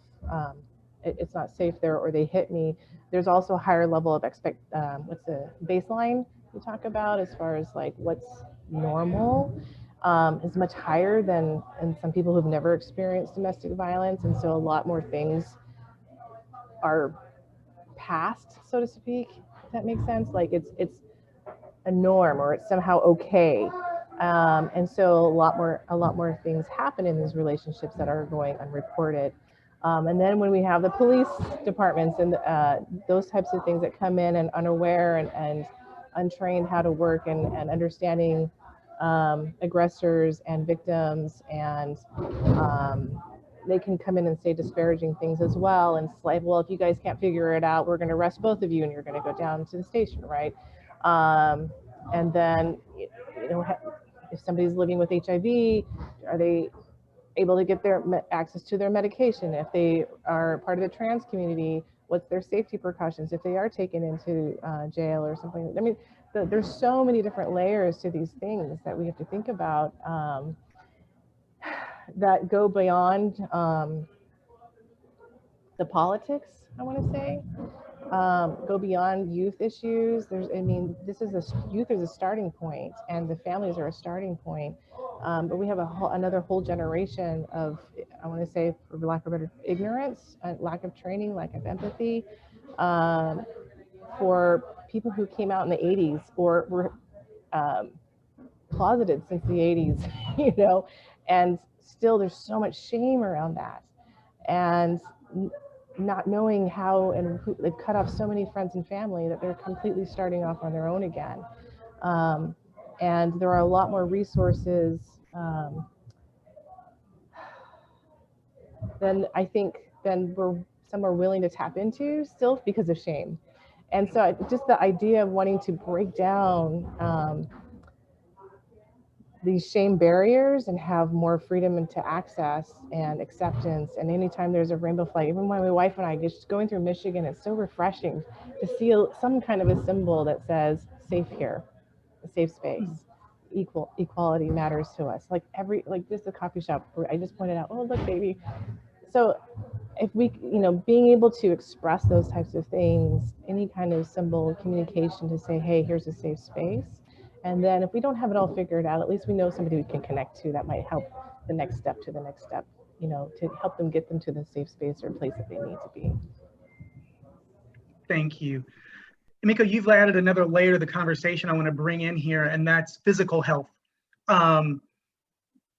it's not safe there, or they hit me. There's also a higher level of what's the baseline we talk about as far as like what's normal is much higher than some people who've never experienced domestic violence. And so a lot more things are past, so to speak, if that makes sense. Like it's a norm, or it's somehow okay. And so a lot more things happen in these relationships that are going unreported. And then when we have the police departments and those types of things that come in and unaware and untrained how to work and understanding aggressors and victims, and they can come in and say disparaging things as well. And it's like, well, if you guys can't figure it out, we're going to arrest both of you and you're going to go down to the station, right? And then, if somebody's living with HIV, are they able to get their access to their medication? If they are part of the trans community, what's their safety precautions if they are taken into jail or something? I mean, there's so many different layers to these things that we have to think about that go beyond the politics, I want to say. Go beyond youth issues. Youth is a starting point, and the families are a starting point. But we have another whole generation of, I want to say, for lack of better, ignorance, lack of training, lack of empathy, for people who came out in the 80s or were closeted since the 80s, and still there's so much shame around that. And not knowing how and who, they've cut off so many friends and family that they're completely starting off on their own again. And there are a lot more resources than some are willing to tap into still because of shame. And so just the idea of wanting to break down these shame barriers and have more freedom into access and acceptance. And anytime there's a rainbow flag, even when my wife and I just going through Michigan, it's so refreshing to see some kind of a symbol that says safe here, a safe space, equality matters to us. Like just a coffee shop where I just pointed out, oh, look, baby. So if we, being able to express those types of things, any kind of symbol communication to say, hey, here's a safe space. And then if we don't have it all figured out, at least we know somebody we can connect to that might help the next step, to help them get them to the safe space or place that they need to be. Thank you. Emiko, you've added another layer to the conversation I want to bring in here, and that's physical health.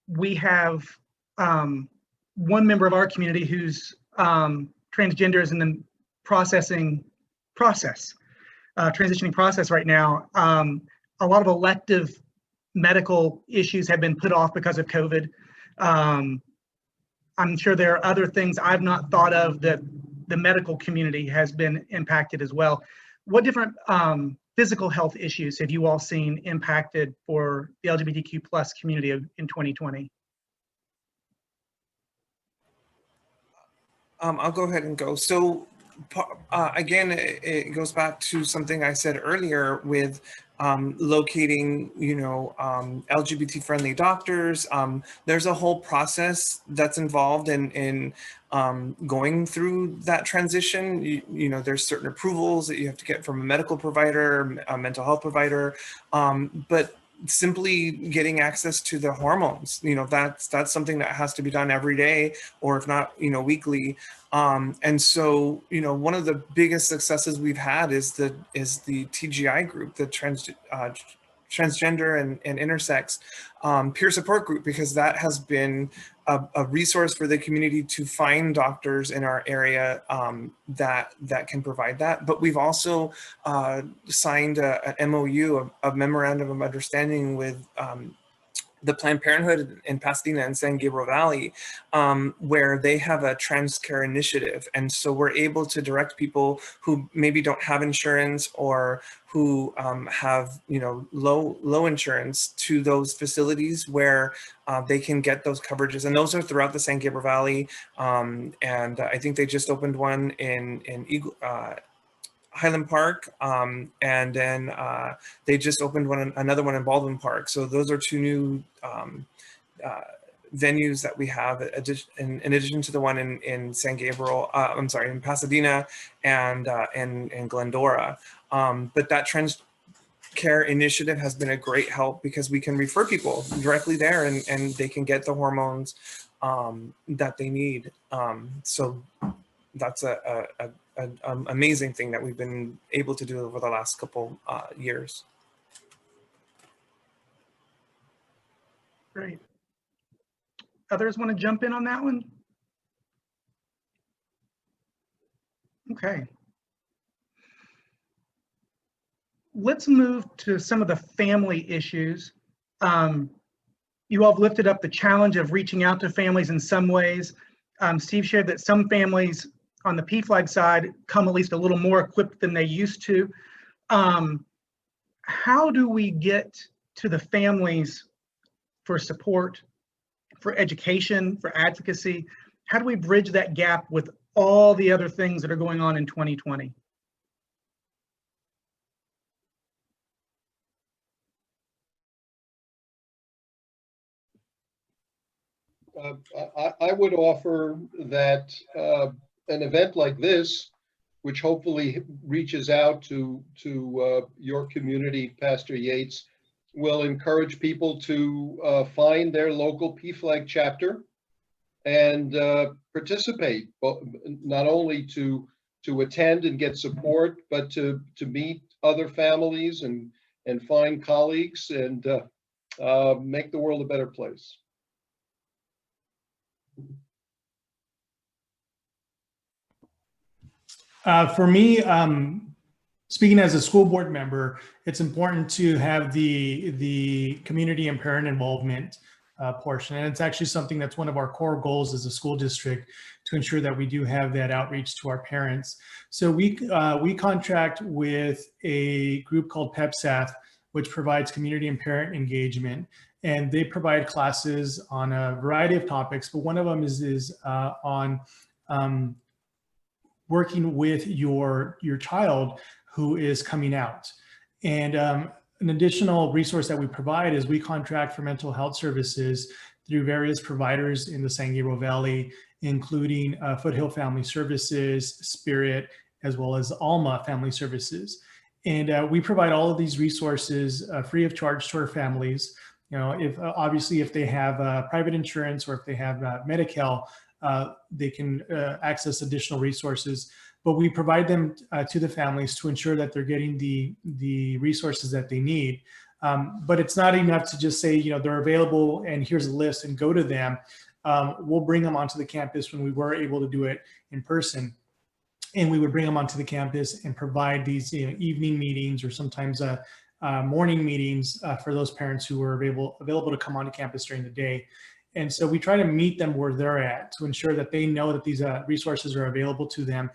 We have one member of our community who's transgender is in the transitioning process right now. A lot of elective medical issues have been put off because of COVID. I'm sure there are other things I've not thought of that the medical community has been impacted as well. What different physical health issues have you all seen impacted for the LGBTQ plus community in 2020? I'll go ahead and go. So again, it goes back to something I said earlier with locating, LGBT friendly doctors. There's a whole process that's involved in going through that transition. There's certain approvals that you have to get from a medical provider, a mental health provider, but simply getting access to the hormones, that's something that has to be done every day, or if not, weekly. And so, one of the biggest successes we've had is the TGI group, the transgender and intersex peer support group, because that has been a resource for the community to find doctors in our area that can provide that. But we've also signed an MOU, a memorandum of understanding with the Planned Parenthood in Pasadena and San Gabriel Valley, where they have a trans care initiative. And so we're able to direct people who maybe don't have insurance or who have, low insurance to those facilities where they can get those coverages. And those are throughout the San Gabriel Valley. And I think they just opened one in Highland Park, and then they just opened another one in Baldwin Park. So those are two new venues that we have in addition to the one in San Gabriel, in Pasadena and in Glendora. But that trans care initiative has been a great help because we can refer people directly there and they can get the hormones that they need. So that's an amazing thing that we've been able to do over the last couple years. Great. Others want to jump in on that one? Okay. Let's move to some of the family issues. You all have lifted up the challenge of reaching out to families in some ways. Steve shared that some families on the PFLAG side come at least a little more equipped than they used to. How do we get to the families for support, for education, for advocacy? How do we bridge that gap with all the other things that are going on in 2020? I would offer that an event like this, which hopefully reaches out to your community, Pastor Yates, will encourage people to find their local PFLAG chapter and participate, not only to attend and get support, but to meet other families and find colleagues and make the world a better place. For me, speaking as a school board member, it's important to have the community and parent involvement portion. And it's actually something that's one of our core goals as a school district, to ensure that we do have that outreach to our parents. So we contract with a group called PEPSAF, which provides community and parent engagement. And they provide classes on a variety of topics, but one of them is on working with your child who is coming out. And an additional resource that we provide is we contract for mental health services through various providers in the San Gabriel Valley, including Foothill Family Services, Spirit, as well as Alma Family Services. And we provide all of these resources free of charge to our families. Obviously if they have private insurance or if they have Medi-Cal, they can access additional resources, but we provide them to the families to ensure that they're getting the resources that they need. But it's not enough to just say, they're available and here's a list and go to them. We'll bring them onto the campus when we were able to do it in person. And we would bring them onto the campus and provide these evening meetings or sometimes morning meetings for those parents who were available to come onto campus during the day. And so we try to meet them where they're at to ensure that they know that these resources are available to them,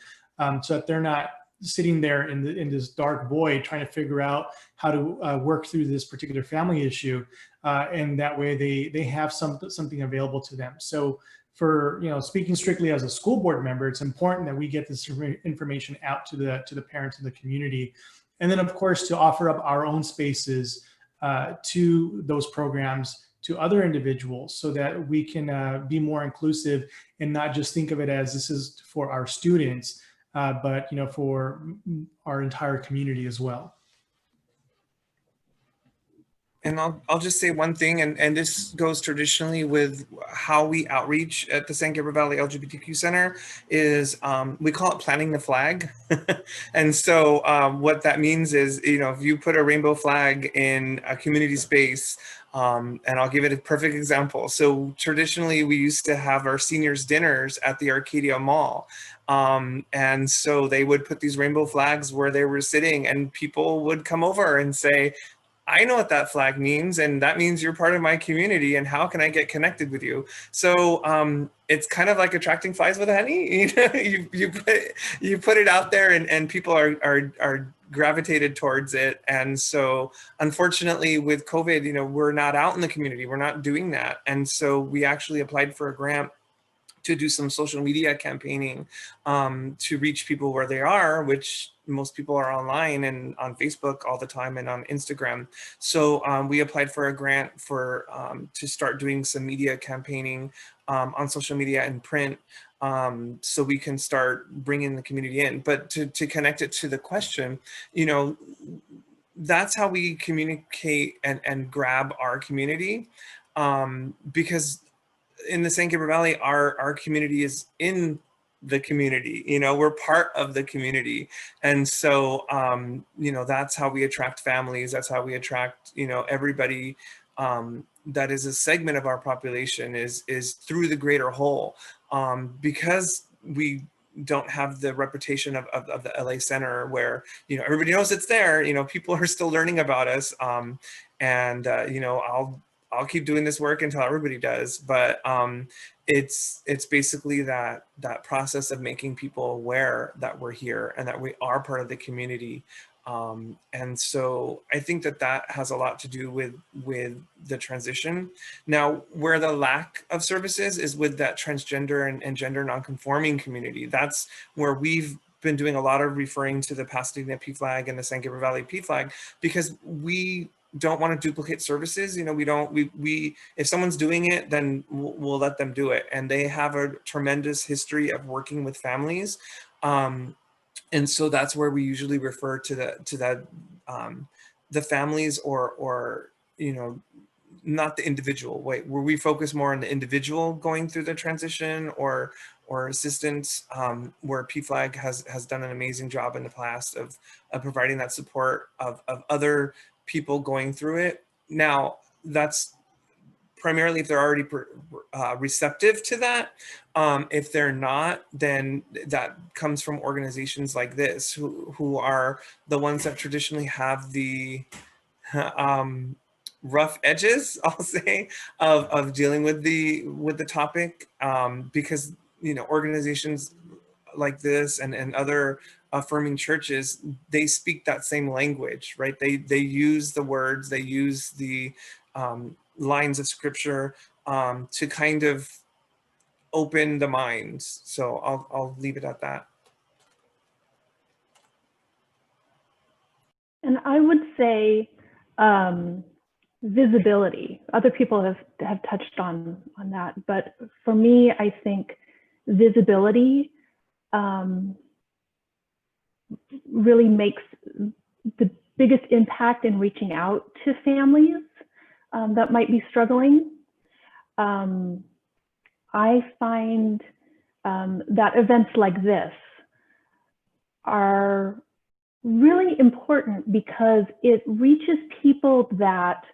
so that they're not sitting there in this dark void trying to figure out how to work through this particular family issue. And that way they have something available to them. So for, speaking strictly as a school board member, it's important that we get this information out to the parents and the community. And then, of course, to offer up our own spaces to those programs, to other individuals, so that we can be more inclusive and not just think of it as this is for our students, but for our entire community as well. And I'll just say one thing, and this goes traditionally with how we outreach at the San Gabriel Valley LGBTQ Center, is we call it planting the flag. And so what that means is, if you put a rainbow flag in a community space, and I'll give it a perfect example. So traditionally, we used to have our seniors dinners at the Arcadia Mall. And so they would put these rainbow flags where they were sitting, and people would come over and say, I know what that flag means, and that means you're part of my community, and how can I get connected with you? So it's kind of like attracting flies with honey. You put it out there, and people are gravitated towards it. And so unfortunately with COVID, we're not out in the community, we're not doing that. And so we actually applied for a grant to do some social media campaigning to reach people where they are, which most people are online and on Facebook all the time and on Instagram. So we applied for a grant for to start doing some media campaigning on social media and print, so we can start bringing the community in. But to connect it to the question, that's how we communicate and grab our community, because in the San Gabriel Valley, our community is in the community, we're part of the community. And so, that's how we attract families. That's how we attract, everybody that is a segment of our population is through the greater whole, because we don't have the reputation of the LA Center where, everybody knows it's there, people are still learning about us. And I'll keep doing this work until everybody does, but it's basically that process of making people aware that we're here and that we are part of the community. And so I think that has a lot to do with the transition. Now, where the lack of services is with that transgender and gender nonconforming community. That's where we've been doing a lot of referring to the Pasadena PFLAG and the San Gabriel Valley PFLAG, because we don't want to duplicate services. We if someone's doing it, then we'll let them do it. And they have a tremendous history of working with families. And so that's where we usually refer to the families or not the individual, where we focus more on the individual going through the transition or assistance, where PFLAG has done an amazing job in the past of providing that support of other people going through it. Now, that's primarily if they're already receptive to that. If they're not, then that comes from organizations like this, who are the ones that traditionally have the rough edges, I'll say, of dealing with the topic, because organizations like this and other affirming churches, they speak that same language, right? They use the words, they use the lines of scripture to kind of open the minds. So I'll leave it at that. And I would say visibility. Other people have touched on that, but for me, I think visibility really makes the biggest impact in reaching out to families that might be struggling. I find that events like this are really important because it reaches people that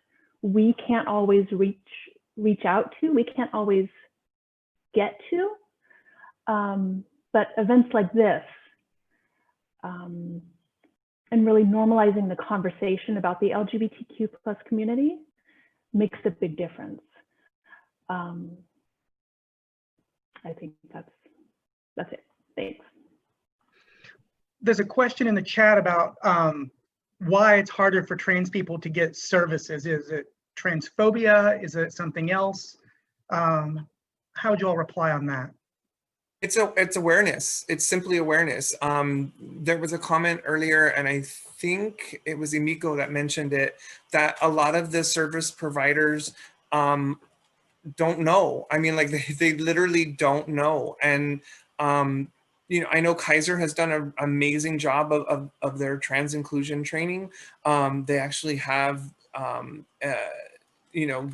we can't always reach out to, we can't always get to. But events like this, and really normalizing the conversation about the LGBTQ+ community makes a big difference. I think that's it. Thanks. There's a question in the chat about why it's harder for trans people to get services. Is it transphobia? Is it something else? how would you all reply on that? It's awareness. It's simply awareness. There was a comment earlier, and I think it was Emiko that mentioned it, that a lot of the service providers don't know. I mean, like they literally don't know. And you know, I know Kaiser has done an amazing job of their trans inclusion training. They actually have you know,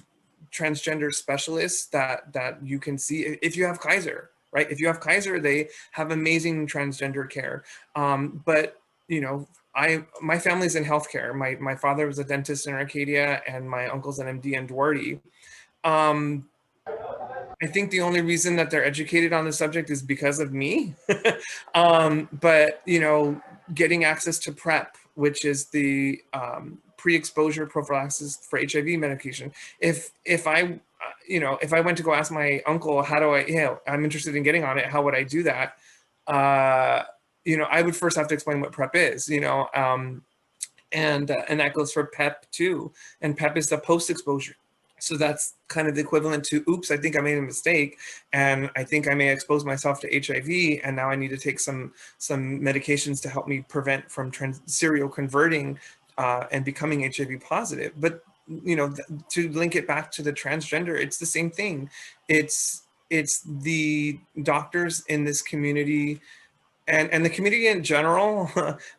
transgender specialists that you can see if you have Kaiser, right? If you have Kaiser, they have amazing transgender care. But you know, my family's in healthcare. My father was a dentist in Arcadia, and my uncle's an MD in Duarte. I think the only reason that they're educated on the subject is because of me. But you know, getting access to PrEP, which is the pre-exposure prophylaxis for HIV medication. If I you know, if I went to go ask my uncle, how do I, you know, I'm interested in getting on it, how would I do that? You know, I would first have to explain what PrEP is, you know, and that goes for PEP too. And PEP is the post-exposure. So that's kind of the equivalent to, oops, I think I made a mistake, and I think I may expose myself to HIV, and now I need to take some medications to help me prevent from serial converting and becoming HIV positive. But you know, to link it back to the transgender, it's the same thing. It's the doctors in this community and the community in general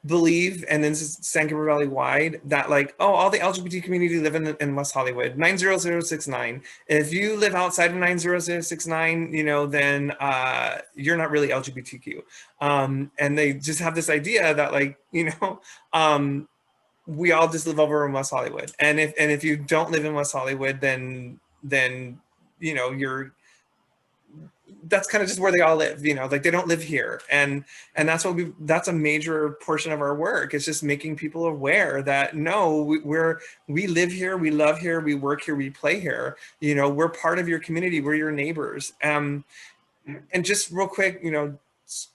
believe, and then this is San Gabriel Valley wide, that like, oh, all the LGBT community live in West Hollywood, 90069. If you live outside of 90069, you know, then you're not really LGBTQ. And they just have this idea that like, you know, we all just live over in West Hollywood. And if you don't live in West Hollywood, then you know, that's kind of just where they all live, you know, like they don't live here. And that's what that's a major portion of our work. It's just making people aware that no, we live here, we love here, we work here, we play here, you know, we're part of your community, we're your neighbors. And just real quick, you know,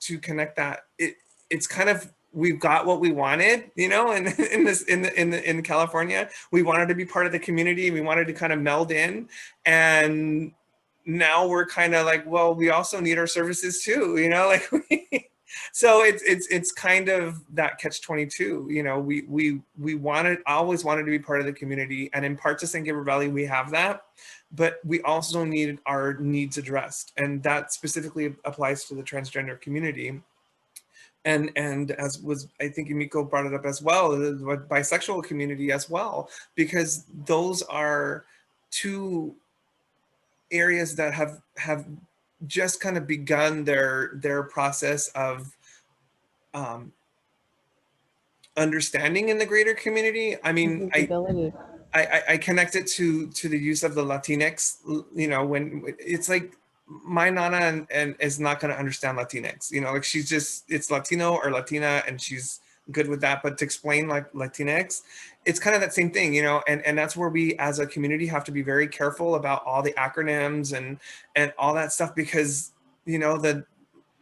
to connect that, it's kind of, we've got what we wanted, you know, and in California, we wanted to be part of the community, we wanted to kind of meld in, and now we're kind of like, well, we also need our services too, you know, like so it's kind of that catch-22, you know, we always wanted to be part of the community, and in parts of San Gabriel Valley we have that, but we also need our needs addressed, and that specifically applies to the transgender community. And as was, I think Emiko brought it up as well, the bisexual community as well, because those are two areas that have just kind of begun their process of understanding in the greater community. I mean, I connect it to the use of the Latinx, you know, when it's like my nana and is not going to understand Latinx, you know, like she's just, it's Latino or Latina and she's good with that, but to explain like Latinx, it's kind of that same thing, you know, and that's where we as a community have to be very careful about all the acronyms and all that stuff, because, you know, the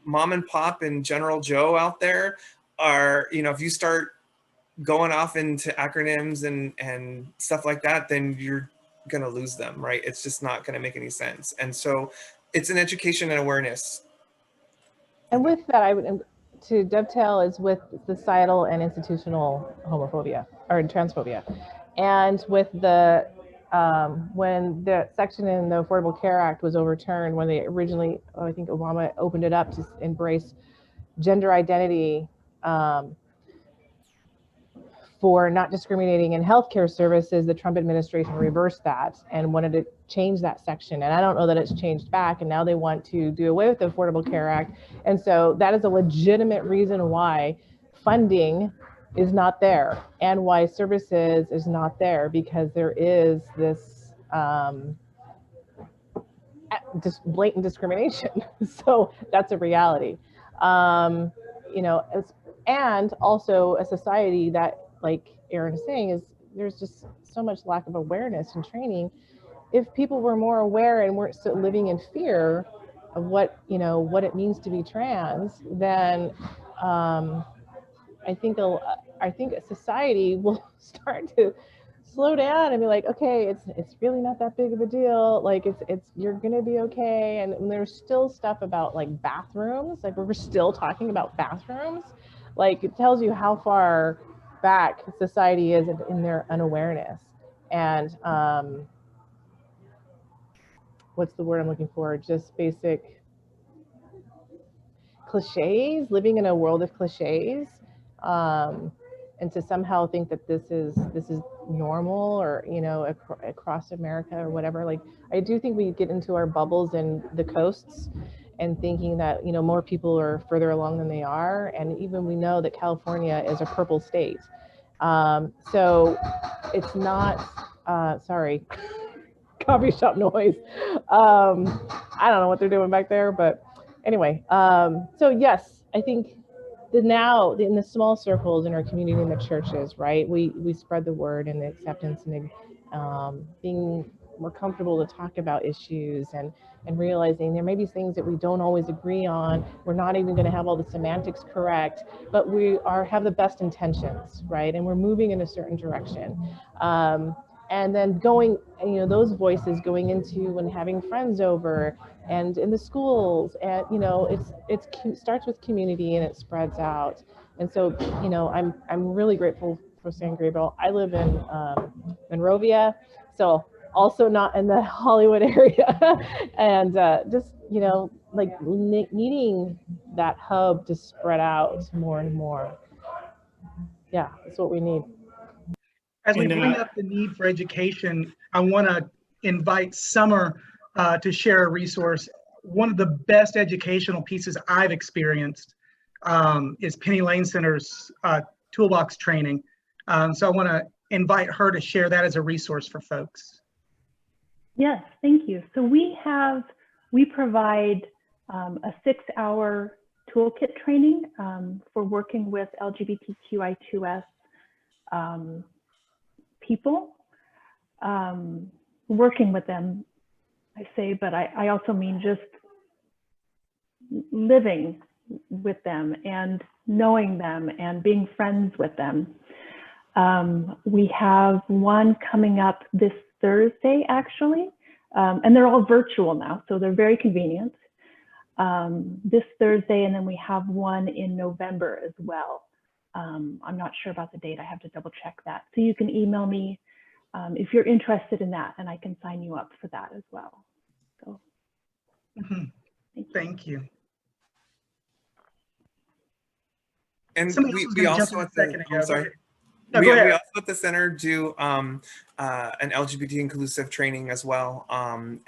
mom and pop and General Joe out there are, you know, if you start going off into acronyms and stuff like that, then you're going to lose them, right? It's just not going to make any sense. And so it's an education and awareness. And with that, I would, to dovetail, is with societal and institutional homophobia or transphobia. And with the, when the section in the Affordable Care Act was overturned, when they originally, I think Obama opened it up to embrace gender identity for not discriminating in healthcare services, the Trump administration reversed that and wanted to change that section. And I don't know that it's changed back. And now they want to do away with the Affordable Care Act. And so that is a legitimate reason why funding is not there and why services is not there, because there is this just blatant discrimination. So that's a reality. You know, and also a society that, like Aaron is saying, is there's just so much lack of awareness and training. If people were more aware and weren't so living in fear of what, you know, what it means to be trans, then I think a society will start slow down and be like, okay, it's really not that big of a deal. Like you're gonna be okay. And there's still stuff about like bathrooms. Like we're still talking about bathrooms. Like it tells you how far back society is in their unawareness. And what's the word I'm looking for? Just basic cliches, living in a world of cliches. And to somehow think that this is normal, or across America or whatever. Like I do think we get into our bubbles in the coasts and thinking that more people are further along than they are, and even we know that California is a purple state. So it's not sorry, coffee shop noise. I don't know what they're doing back there, but anyway, so yes, I think now in the small circles in our community, in the churches, right, we spread the word and the acceptance and being more comfortable to talk about issues and realizing there may be things that we don't always agree on. We're not even going to have all the semantics correct, but we have the best intentions, right, and we're moving in a certain direction. And then going, those voices going into and having friends over and in the schools, and it starts with community and it spreads out. And so I'm really grateful for San Gabriel. I live in Monrovia, so also not in the Hollywood area, and just like needing that hub to spread out more and more. Yeah, that's what we need. As we bring up the need for education, I want to invite Summer to share a resource. One of the best educational pieces I've experienced is Penny Lane Center's toolbox training. So I want to invite her to share that as a resource for folks. Yes, thank you. So we provide a 6-hour toolkit training for working with LGBTQI2S people, working with them, I say, but I also mean just living with them and knowing them and being friends with them. We have one coming up this Thursday, actually, and they're all virtual now, so they're very convenient. This Thursday, and then we have one in November as well. I'm not sure about the date. I have to double check that. So you can email me if you're interested in that, and I can sign you up for that as well. So thank you. And we also at the, I'm sorry. No, we also at the center do an LGBT inclusive training as well,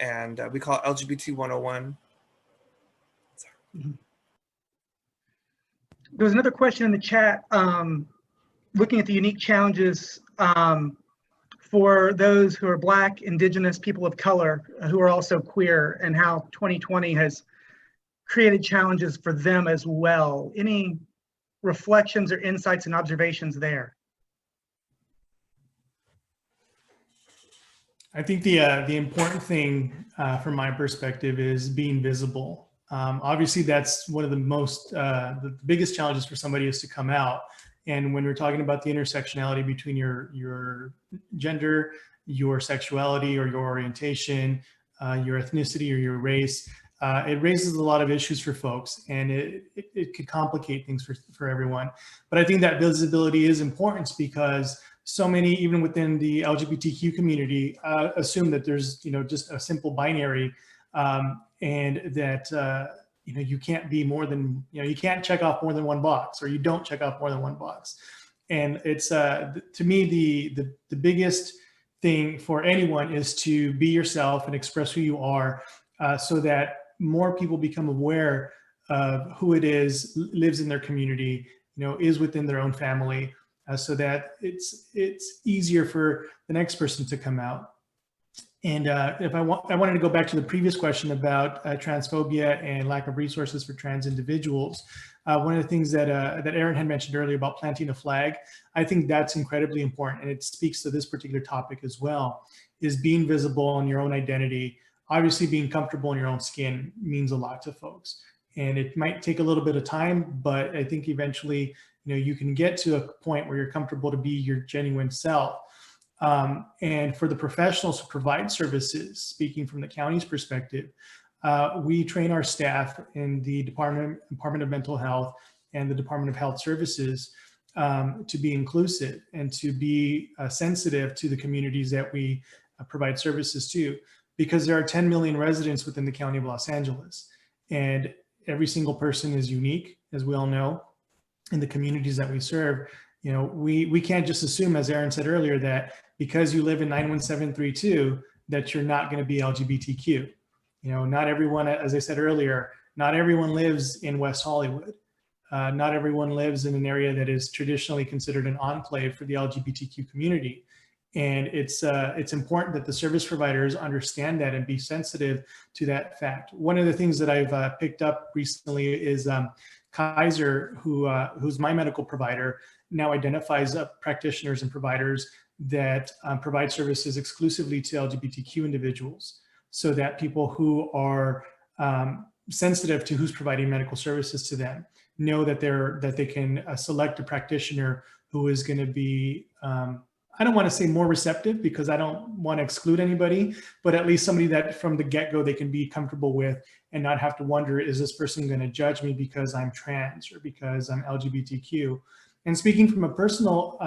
and we call it LGBT 101. There was another question in the chat, looking at the unique challenges for those who are Black, Indigenous, people of color, who are also queer, and how 2020 has created challenges for them as well. Any reflections or insights and observations there? I think the important thing from my perspective is being visible. Obviously, that's one of the most, the biggest challenges for somebody is to come out. And when we're talking about the intersectionality between your gender, your sexuality or your orientation, your ethnicity or your race, it raises a lot of issues for folks, and it could complicate things for everyone. But I think that visibility is important because so many, even within the LGBTQ community, assume that there's just a simple binary, and that you can't be more than you can't check off more than one box, or you don't check off more than one box. And it's to me the biggest thing for anyone is to be yourself and express who you are, so that more people become aware of who it is lives in their community, is within their own family, so that it's easier for the next person to come out. And if I wanted to go back to the previous question about transphobia and lack of resources for trans individuals, one of the things that Erin had mentioned earlier about planting a flag, I think that's incredibly important, and it speaks to this particular topic as well, is being visible in your own identity. Obviously, being comfortable in your own skin means a lot to folks, and it might take a little bit of time, but I think eventually, you can get to a point where you're comfortable to be your genuine self. And for the professionals who provide services, speaking from the county's perspective, we train our staff in the Department of Mental Health and the Department of Health Services to be inclusive and to be sensitive to the communities that we provide services to, because there are 10 million residents within the County of Los Angeles, and every single person is unique, as we all know, in the communities that we serve. You know, we can't just assume, as Aaron said earlier, that because you live in 91732, that you're not going to be LGBTQ. You know, not everyone, as I said earlier, not everyone lives in West Hollywood. Not everyone lives in an area that is traditionally considered an enclave for the LGBTQ community. And it's important that the service providers understand that and be sensitive to that fact. One of the things that I've picked up recently is Kaiser, who's my medical provider, now identifies practitioners and providers that provide services exclusively to LGBTQ individuals, so that people who are sensitive to who's providing medical services to them know that they can select a practitioner who is going to be, I don't want to say more receptive, because I don't want to exclude anybody, but at least somebody that from the get-go they can be comfortable with and not have to wonder, is this person going to judge me because I'm trans or because I'm LGBTQ? And speaking from a personal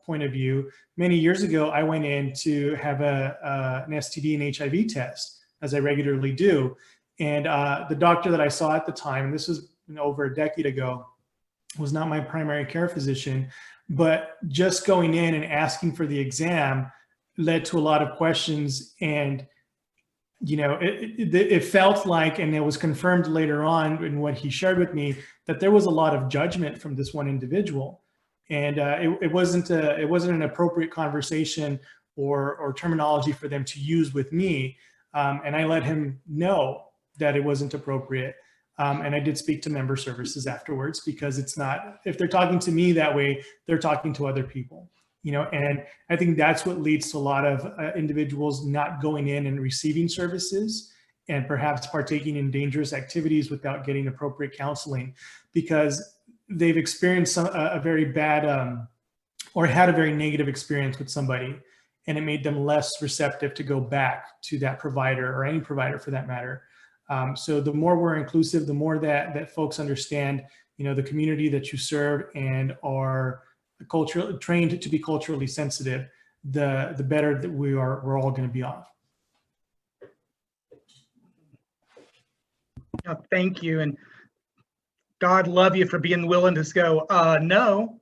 point of view, many years ago, I went in to have an STD and HIV test, as I regularly do. And the doctor that I saw at the time, and this was over a decade ago, was not my primary care physician, but just going in and asking for the exam led to a lot of questions. And, you know, it felt like, and it was confirmed later on in what he shared with me, that there was a lot of judgment from this one individual. And it wasn't an appropriate conversation or terminology for them to use with me. And I let him know that it wasn't appropriate. And I did speak to member services afterwards, because it's not, if they're talking to me that way, they're talking to other people, you know. And I think that's what leads to a lot of individuals not going in and receiving services, and perhaps partaking in dangerous activities without getting appropriate counseling, because they've experienced a very bad or had a very negative experience with somebody, and it made them less receptive to go back to that provider, or any provider for that matter. So the more we're inclusive, the more that folks understand, you know, the community that you serve and are trained to be culturally sensitive, the better that we're all going to be off. Oh, thank you, and God love you for being willing to go, no,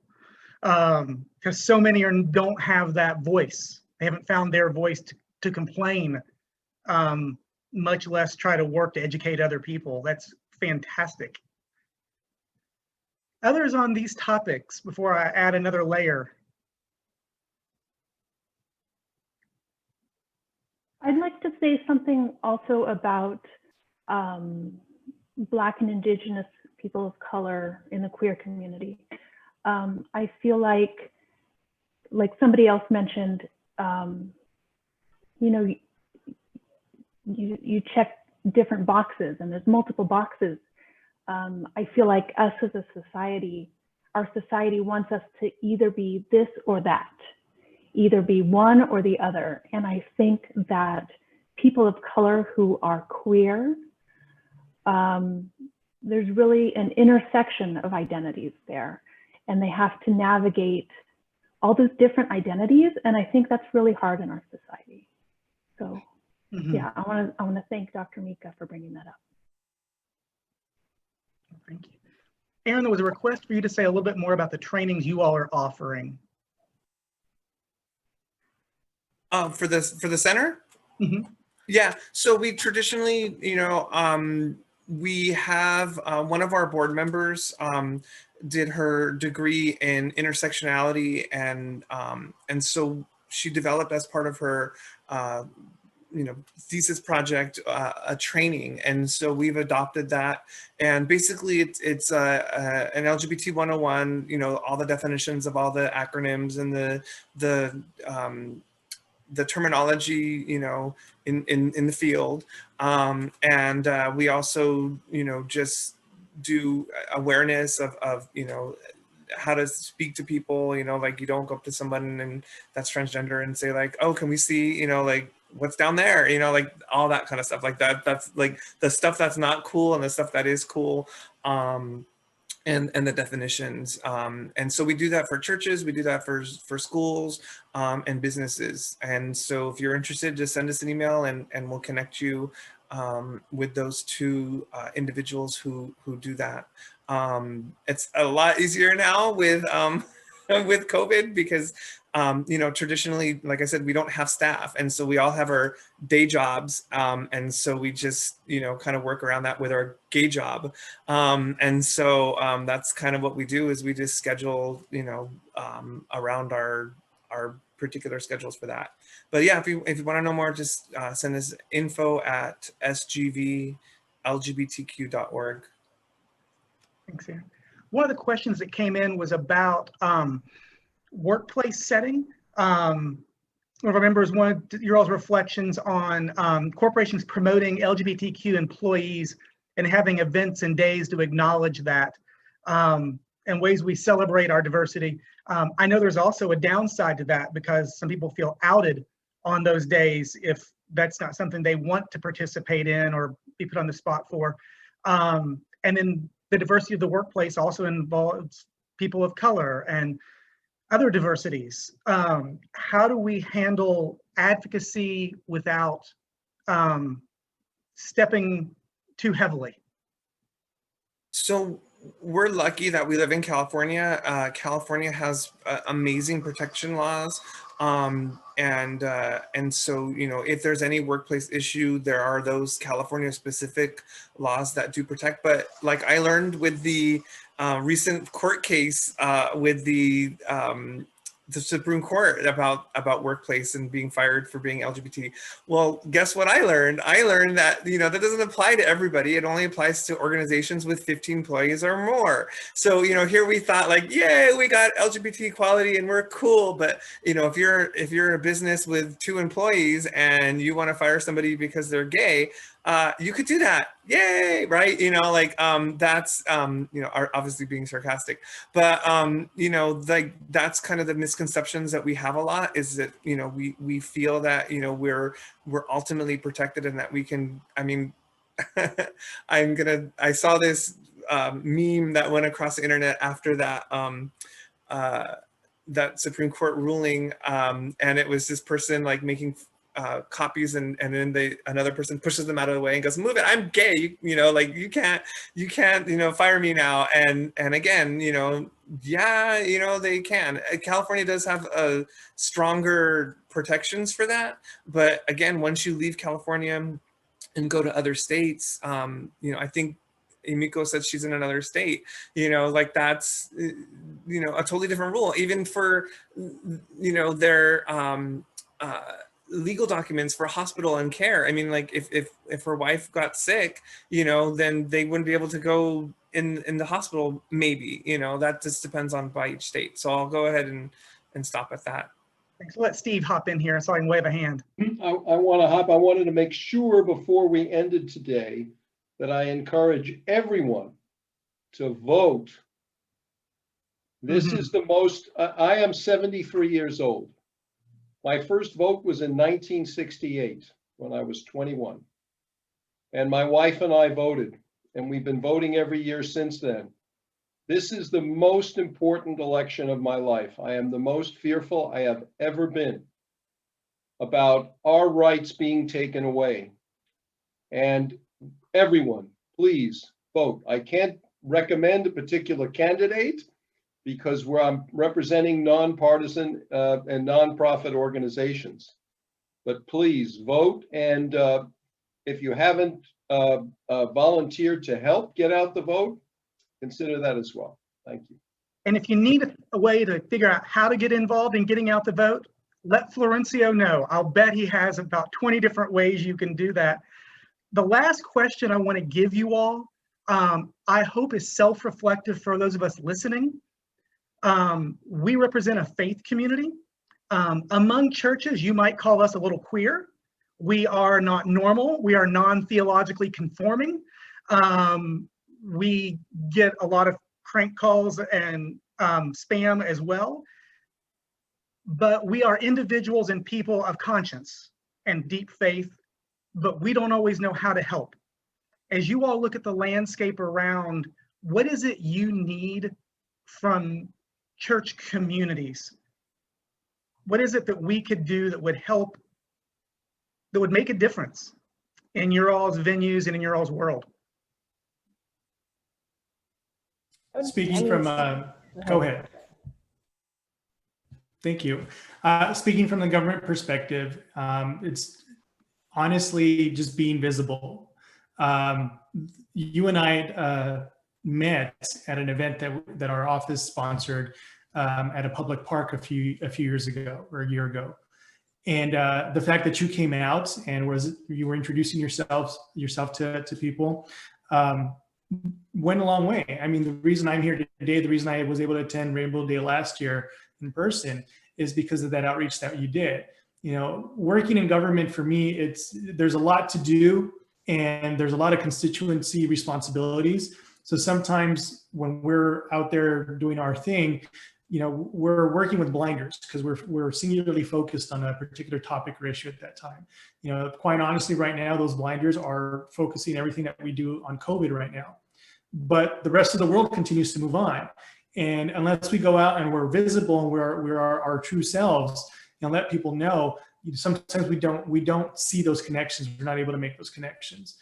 because so many don't have that voice. They haven't found their voice to complain, much less try to work to educate other people. That's fantastic. Others on these topics before I add another layer? I'd like to say something also about Black and Indigenous people of color in the queer community. I feel like somebody else mentioned, you know, you check different boxes, and there's multiple boxes. I feel like us as a society, our society wants us to either be this or that, either be one or the other. And I think that people of color who are queer, there's really an intersection of identities there, and they have to navigate all those different identities. And I think that's really hard in our society. So yeah, I want to thank Dr. Mika for bringing that up. Thank you. Aaron, there was a request for you to say a little bit more about the trainings you all are offering. For the center? Mm-hmm. Yeah, so we traditionally, you know, we have one of our board members did her degree in intersectionality, and so she developed, as part of her you know, thesis project, a training, and so we've adopted that. And basically, it's an LGBT 101. You know, all the definitions of all the acronyms and the terminology, you know, in the field, and we also, you know, just do awareness of you know, how to speak to people, you know, like you don't go up to someone and that's transgender and say like, oh, can we see, you know, like what's down there, you know, like all that kind of stuff like that. That's like the stuff that's not cool and the stuff that is cool. And the definitions. And so we do that for churches, we do that for schools and businesses. And so if you're interested, just send us an email and we'll connect you with those two individuals who do that. It's a lot easier now with with COVID because you know, traditionally, like I said, we don't have staff, and so we all have our day jobs, and so we just, you know, kind of work around that with our gay job, and so that's kind of what we do is we just schedule, you know, around our particular schedules for that. But yeah, if you want to know more, just send us info@sgvlgbtq.org. Thanks, Aaron. One of the questions that came in was about workplace setting. One of our members wanted your all's reflections on corporations promoting LGBTQ employees and having events and days to acknowledge that, and ways we celebrate our diversity. I know there's also a downside to that because some people feel outed on those days if that's not something they want to participate in or be put on the spot for. And then the diversity of the workplace also involves people of color and other diversities. How do we handle advocacy without stepping too heavily? So we're lucky that we live in California. California has amazing protection laws. And so, you know, if there's any workplace issue, there are those California specific laws that do protect. But like I learned with the recent court case with the Supreme Court about workplace and being fired for being LGBT. Well, guess what I learned? I learned that, you know, that doesn't apply to everybody. It only applies to organizations with 15 employees or more. So, you know, here we thought like, yay, we got LGBT equality and we're cool. But, you know, if you're a business with 2 employees and you want to fire somebody because they're gay, you could do that. Yay, right? You know, like that's you know, obviously being sarcastic, but you know, like that's kind of the misconceptions that we have a lot, is that, you know, we feel that, you know, we're ultimately protected and that we can, I mean, I saw this meme that went across the internet after that that Supreme Court ruling, and it was this person like making copies, and then another person pushes them out of the way and goes, move it, I'm gay, you know, like you can't, you know, fire me now. And again, you know, yeah, you know, they can. California does have stronger protections for that, but again, once you leave California and go to other states, you know, I think Emiko said she's in another state, you know, like that's, you know, a totally different rule, even for, you know, their legal documents for hospital and care. I mean, like if her wife got sick, you know, then they wouldn't be able to go in the hospital, maybe, you know, that just depends on by each state. So I'll go ahead and stop at that. Thanks. Let Steve hop in here so I can wave a hand. I wanted to make sure before we ended today that I encourage everyone to vote. This is the most, I am 73 years old. My first vote was in 1968 when I was 21. And my wife and I voted, and we've been voting every year since then. This is the most important election of my life. I am the most fearful I have ever been about our rights being taken away. And everyone, please vote. I can't recommend a particular candidate because I'm representing nonpartisan and nonprofit organizations. But please vote, and if you haven't volunteered to help get out the vote, consider that as well. Thank you. And if you need a way to figure out how to get involved in getting out the vote, let Florencio know. I'll bet he has about 20 different ways you can do that. The last question I want to give you all, I hope is self-reflective for those of us listening. We represent a faith community. Among churches, you might call us a little queer. We are not normal. We are non-theologically conforming. We get a lot of crank calls and spam as well. But we are individuals and people of conscience and deep faith, but we don't always know how to help. As you all look at the landscape around, what is it you need from church communities? What is it that we could do that would help, that would make a difference in your all's venues and in your all's world? Speaking from, go ahead. Thank you. Speaking from the government perspective, it's honestly just being visible. You and I met at an event that our office sponsored at a public park a few years ago, or a year ago. And the fact that you came out and you were introducing yourself to people went a long way. I mean, the reason I'm here today, the reason I was able to attend Rainbow Day last year in person is because of that outreach that you did. You know, working in government for me, there's a lot to do and there's a lot of constituency responsibilities. So sometimes when we're out there doing our thing, you know, we're working with blinders because we're singularly focused on a particular topic or issue at that time. You know, quite honestly, right now, those blinders are focusing everything that we do on COVID right now. But the rest of the world continues to move on. And unless we go out and we're visible and we're our true selves and let people know, sometimes we don't see those connections. We're not able to make those connections.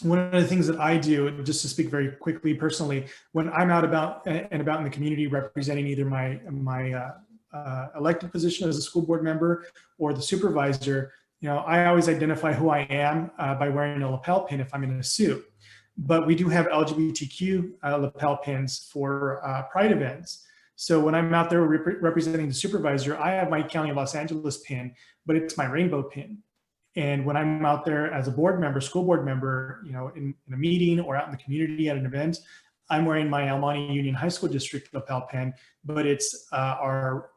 One of the things that I do, just to speak very quickly personally, when I'm out and about in the community representing either my elected position as a school board member or the supervisor, you know, I always identify who I am by wearing a lapel pin if I'm in a suit. But we do have LGBTQ lapel pins for Pride events. So when I'm out there representing the supervisor, I have my County of Los Angeles pin, but it's my rainbow pin. And when I'm out there as a board member, school board member, you know, in a meeting or out in the community at an event, I'm wearing my El Monte Union High School District lapel pin, but it's our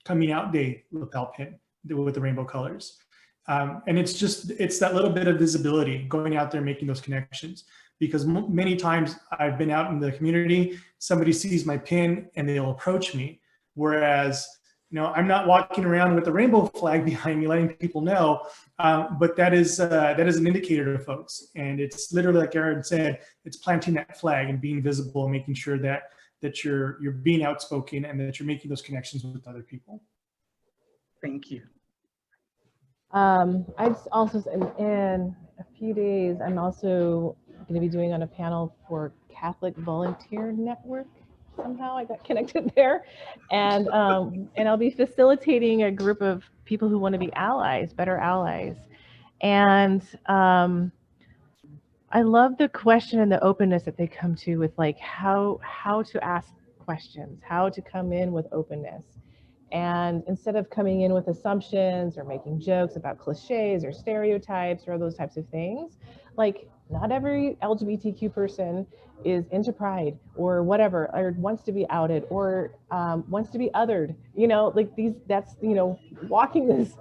coming out day lapel pin with the rainbow colors. And it's that little bit of visibility, going out there, making those connections. Because many times I've been out in the community, somebody sees my pin and they'll approach me. Whereas, you know, I'm not walking around with the rainbow flag behind me, letting people know. But that is an indicator to folks. And it's literally, like Aaron said, it's planting that flag and being visible and making sure that you're being outspoken and that you're making those connections with other people. Thank you. I just also, in a few days, I'm also going to be doing on a panel for Catholic Volunteer Network. Somehow I got connected there, and I'll be facilitating a group of people who want to be allies, better allies. And I love the question and the openness that they come to with, like, how to ask questions, how to come in with openness. And instead of coming in with assumptions or making jokes about cliches or stereotypes or those types of things, like, not every LGBTQ person is into pride or whatever, or wants to be outed or wants to be othered, you know, like that's, you know, walking this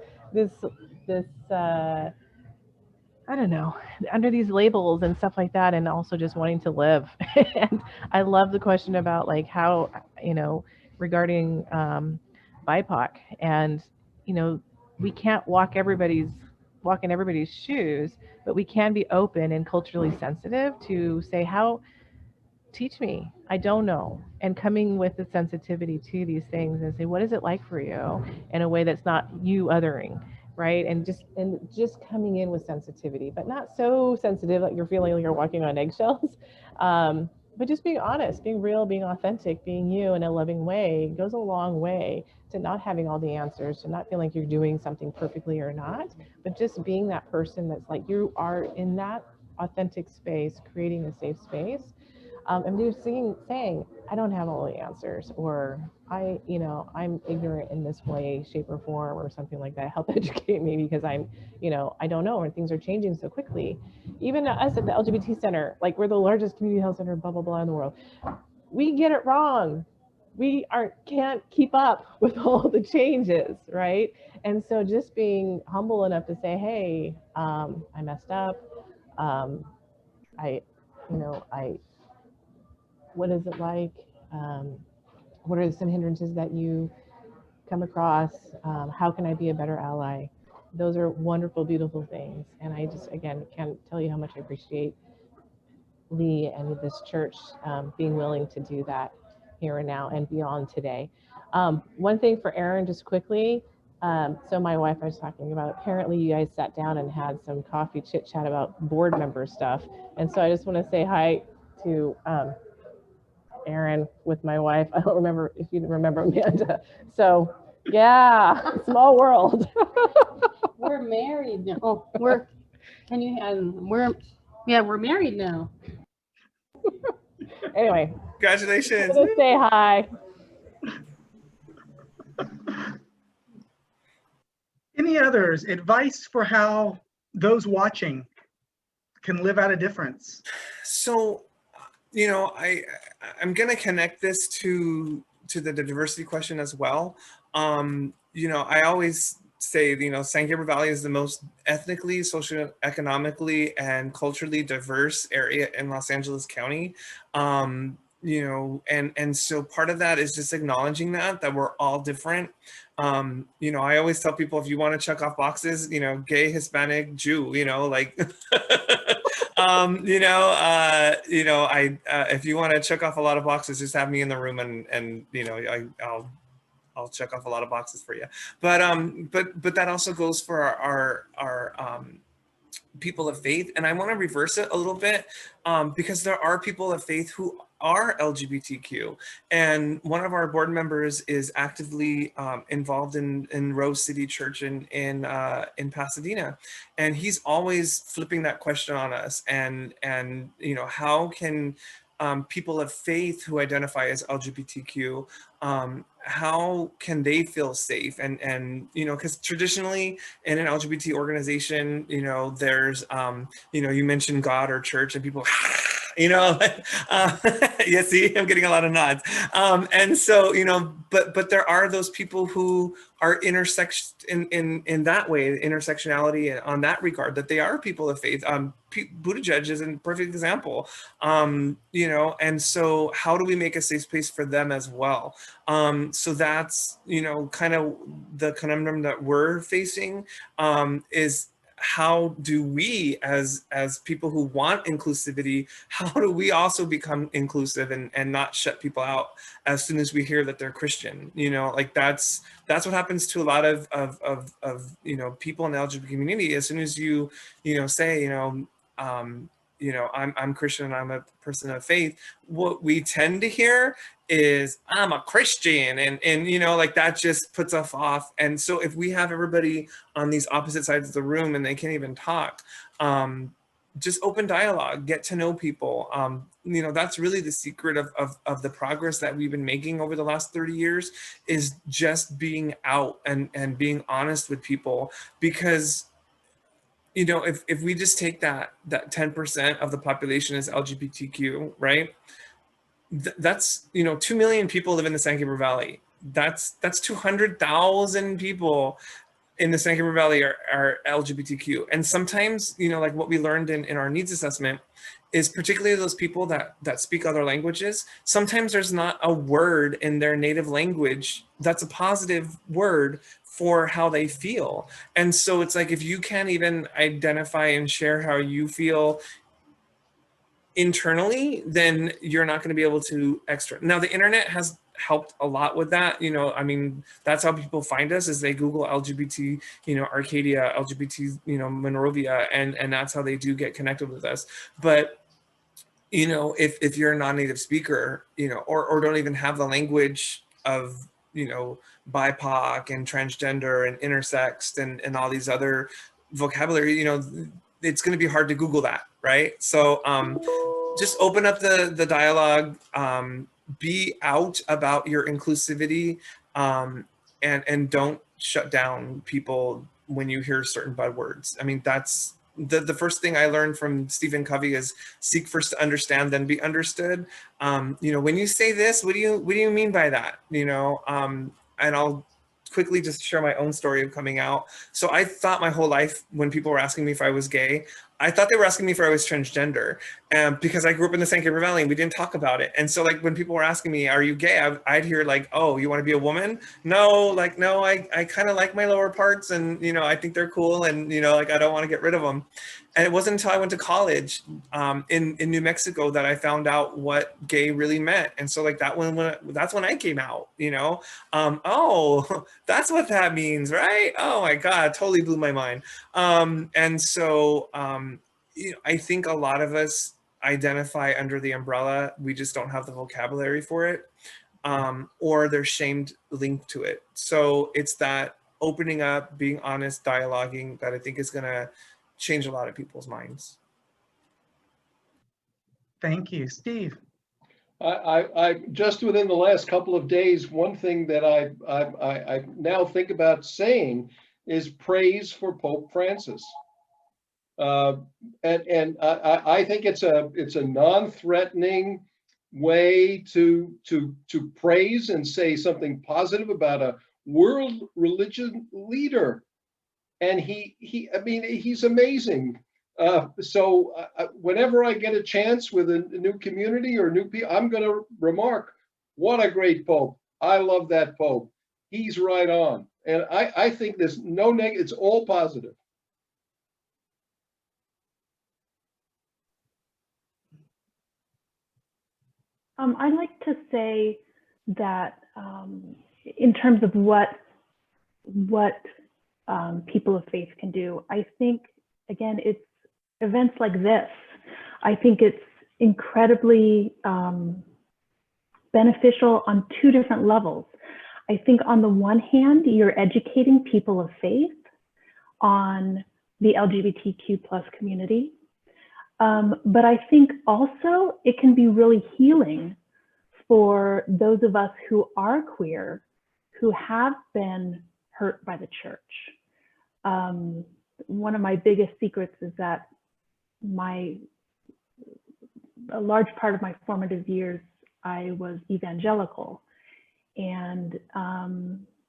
I don't know, under these labels and stuff like that, and also just wanting to live. And I love the question about, like, how, you know, regarding BIPOC, and, you know, we can't walk in everybody's shoes, but we can be open and culturally sensitive to say, teach me, I don't know, and coming with the sensitivity to these things and say, what is it like for you, in a way that's not you othering, right? And just coming in with sensitivity, but not so sensitive that you're feeling like you're walking on eggshells. But just being honest, being real, being authentic, being you in a loving way goes a long way to not having all the answers, to not feeling like you're doing something perfectly or not, but just being that person that's like, you are in that authentic space, creating a safe space. And you're saying, I don't have all the answers, or I'm ignorant in this way, shape, or form, or something like that. Help educate me, because I don't know, and things are changing so quickly. Even us at the LGBT Center, like, we're the largest community health center, blah, blah, blah, in the world. We get it wrong. We can't keep up with all the changes, right? And so just being humble enough to say, hey, I messed up. What is it like? What are some hindrances that you come across? How can I be a better ally? Those are wonderful, beautiful things. And I just, again, can't tell you how much I appreciate Lee and this church being willing to do that here and now and beyond today. One thing for Aaron, just quickly. So my wife, I was talking about, apparently you guys sat down and had some coffee chit chat about board member stuff. And so I just want to say hi to Aaron with my wife. I don't remember if you remember Amanda. So yeah, small world. We're married now. We're married now. Anyway, Congratulations. just say hi. Any others? Advice for how those watching can live out a difference? So, you know, I'm going to connect this to the diversity question as well. You know, I always say, you know, San Gabriel Valley is the most ethnically, socioeconomically, and culturally diverse area in Los Angeles County. You know, and so part of that is just acknowledging that we're all different. You know, I always tell people, if you want to check off boxes, you know, gay, Hispanic, Jew, you know, like, if you want to check off a lot of boxes, just have me in the room and you know, I'll check off a lot of boxes for you. But that also goes for our people of faith. And I want to reverse it a little bit, because there are people of faith who are LGBTQ. And one of our board members is actively involved in Rose City Church in Pasadena. And he's always flipping that question on us. And you know, how can people of faith who identify as LGBTQ, how can they feel safe? And you know, because traditionally in an LGBT organization, you know, there's you know, you mentioned God or church and people you know, yeah, see, I'm getting a lot of nods. And so, you know, but there are those people who are in that way, intersectionality on that regard, that they are people of faith. Buttigieg is a perfect example, you know, and so how do we make a safe space for them as well? So that's, you know, kind of the conundrum that we're facing, is how do we as people who want inclusivity, how do we also become inclusive and not shut people out as soon as we hear that they're Christian? You know, like that's what happens to a lot of you know, people in the LGBT community. As soon as you know, say, you know, I'm Christian and I'm a person of faith, what we tend to hear is I'm a Christian, and you know, like that just puts us off. And so if we have everybody on these opposite sides of the room and they can't even talk, just open dialogue, get to know people. You know, that's really the secret of the progress that we've been making over the last 30 years, is just being out and being honest with people. Because you know, if we just take that 10% of the population is LGBTQ, right? That's, you know, 2 million people live in the San Gabriel Valley. That's 200,000 people in the San Gabriel Valley are LGBTQ. And sometimes, you know, like what we learned in our needs assessment is, particularly those people that speak other languages, sometimes there's not a word in their native language that's a positive word for how they feel. And so it's like, if you can't even identify and share how you feel internally, then you're not going to be able to now the internet has helped a lot with that. You know, I mean, that's how people find us, is they Google LGBT, you know, Arcadia, LGBT, you know, Monrovia, and that's how they do get connected with us. But you know, if you're a non-native speaker, you know, or don't even have the language of, you know, BIPOC and transgender and intersex and all these other vocabulary, you know, it's going to be hard to Google that, right? So just open up the dialogue, be out about your inclusivity, and don't shut down people when you hear certain bad words. I mean, that's the first thing I learned from Stephen Covey is seek first to understand, then be understood. You know, when you say this, what do you mean by that? You know, and I'll quickly just share my own story of coming out. So I thought my whole life, when people were asking me if I was gay, I thought they were asking me if I was transgender, because I grew up in the San Gabriel Valley and we didn't talk about it. And so like when people were asking me, are you gay? I'd hear like, oh, you want to be a woman? No, like, no, I kind of like my lower parts, and, you know, I think they're cool, and, you know, like, I don't want to get rid of them. And it wasn't until I went to college in New Mexico that I found out what gay really meant. And so like that's when I came out, you know, oh, that's what that means, right? Oh my God, totally blew my mind. And so, you know, I think a lot of us identify under the umbrella. We just don't have the vocabulary for it, or they're shamed linked to it. So it's that opening up, being honest, dialoguing that I think is going to change a lot of people's minds. Thank you, Steve. I just within the last couple of days, one thing that I now think about saying is praise for Pope Francis. And I think it's a non-threatening way to praise and say something positive about a world religion leader. And I mean, he's amazing. So whenever I get a chance with a new community or new people, I'm going to remark, what a great Pope. I love that Pope. He's right on. And I think there's no negative, it's all positive. I'd like to say that in terms of what people of faith can do, I think, again, it's events like this. I think it's incredibly beneficial on two different levels. I think on the one hand, you're educating people of faith on the LGBTQ plus community. But I think also it can be really healing for those of us who are queer, who have been hurt by the church. One of my biggest secrets is that a large part of my formative years, I was evangelical, and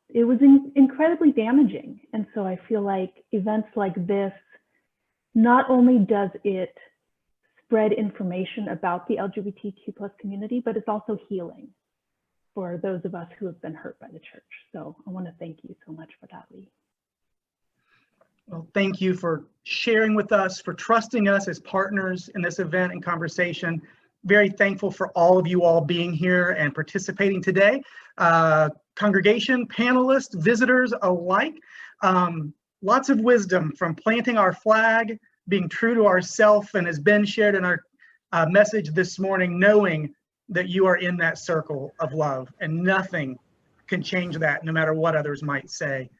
it was incredibly damaging. And so I feel like events like this, not only does it spread information about the LGBTQ plus community, but it's also healing for those of us who have been hurt by the church. So I want to thank you so much for that, Lee. Well, thank you for sharing with us, for trusting us as partners in this event and conversation. Very thankful for all of you all being here and participating today. Congregation, panelists, visitors alike. Lots of wisdom from planting our flag, being true to ourselves, and has been shared in our message this morning, knowing that you are in that circle of love and nothing can change that, no matter what others might say.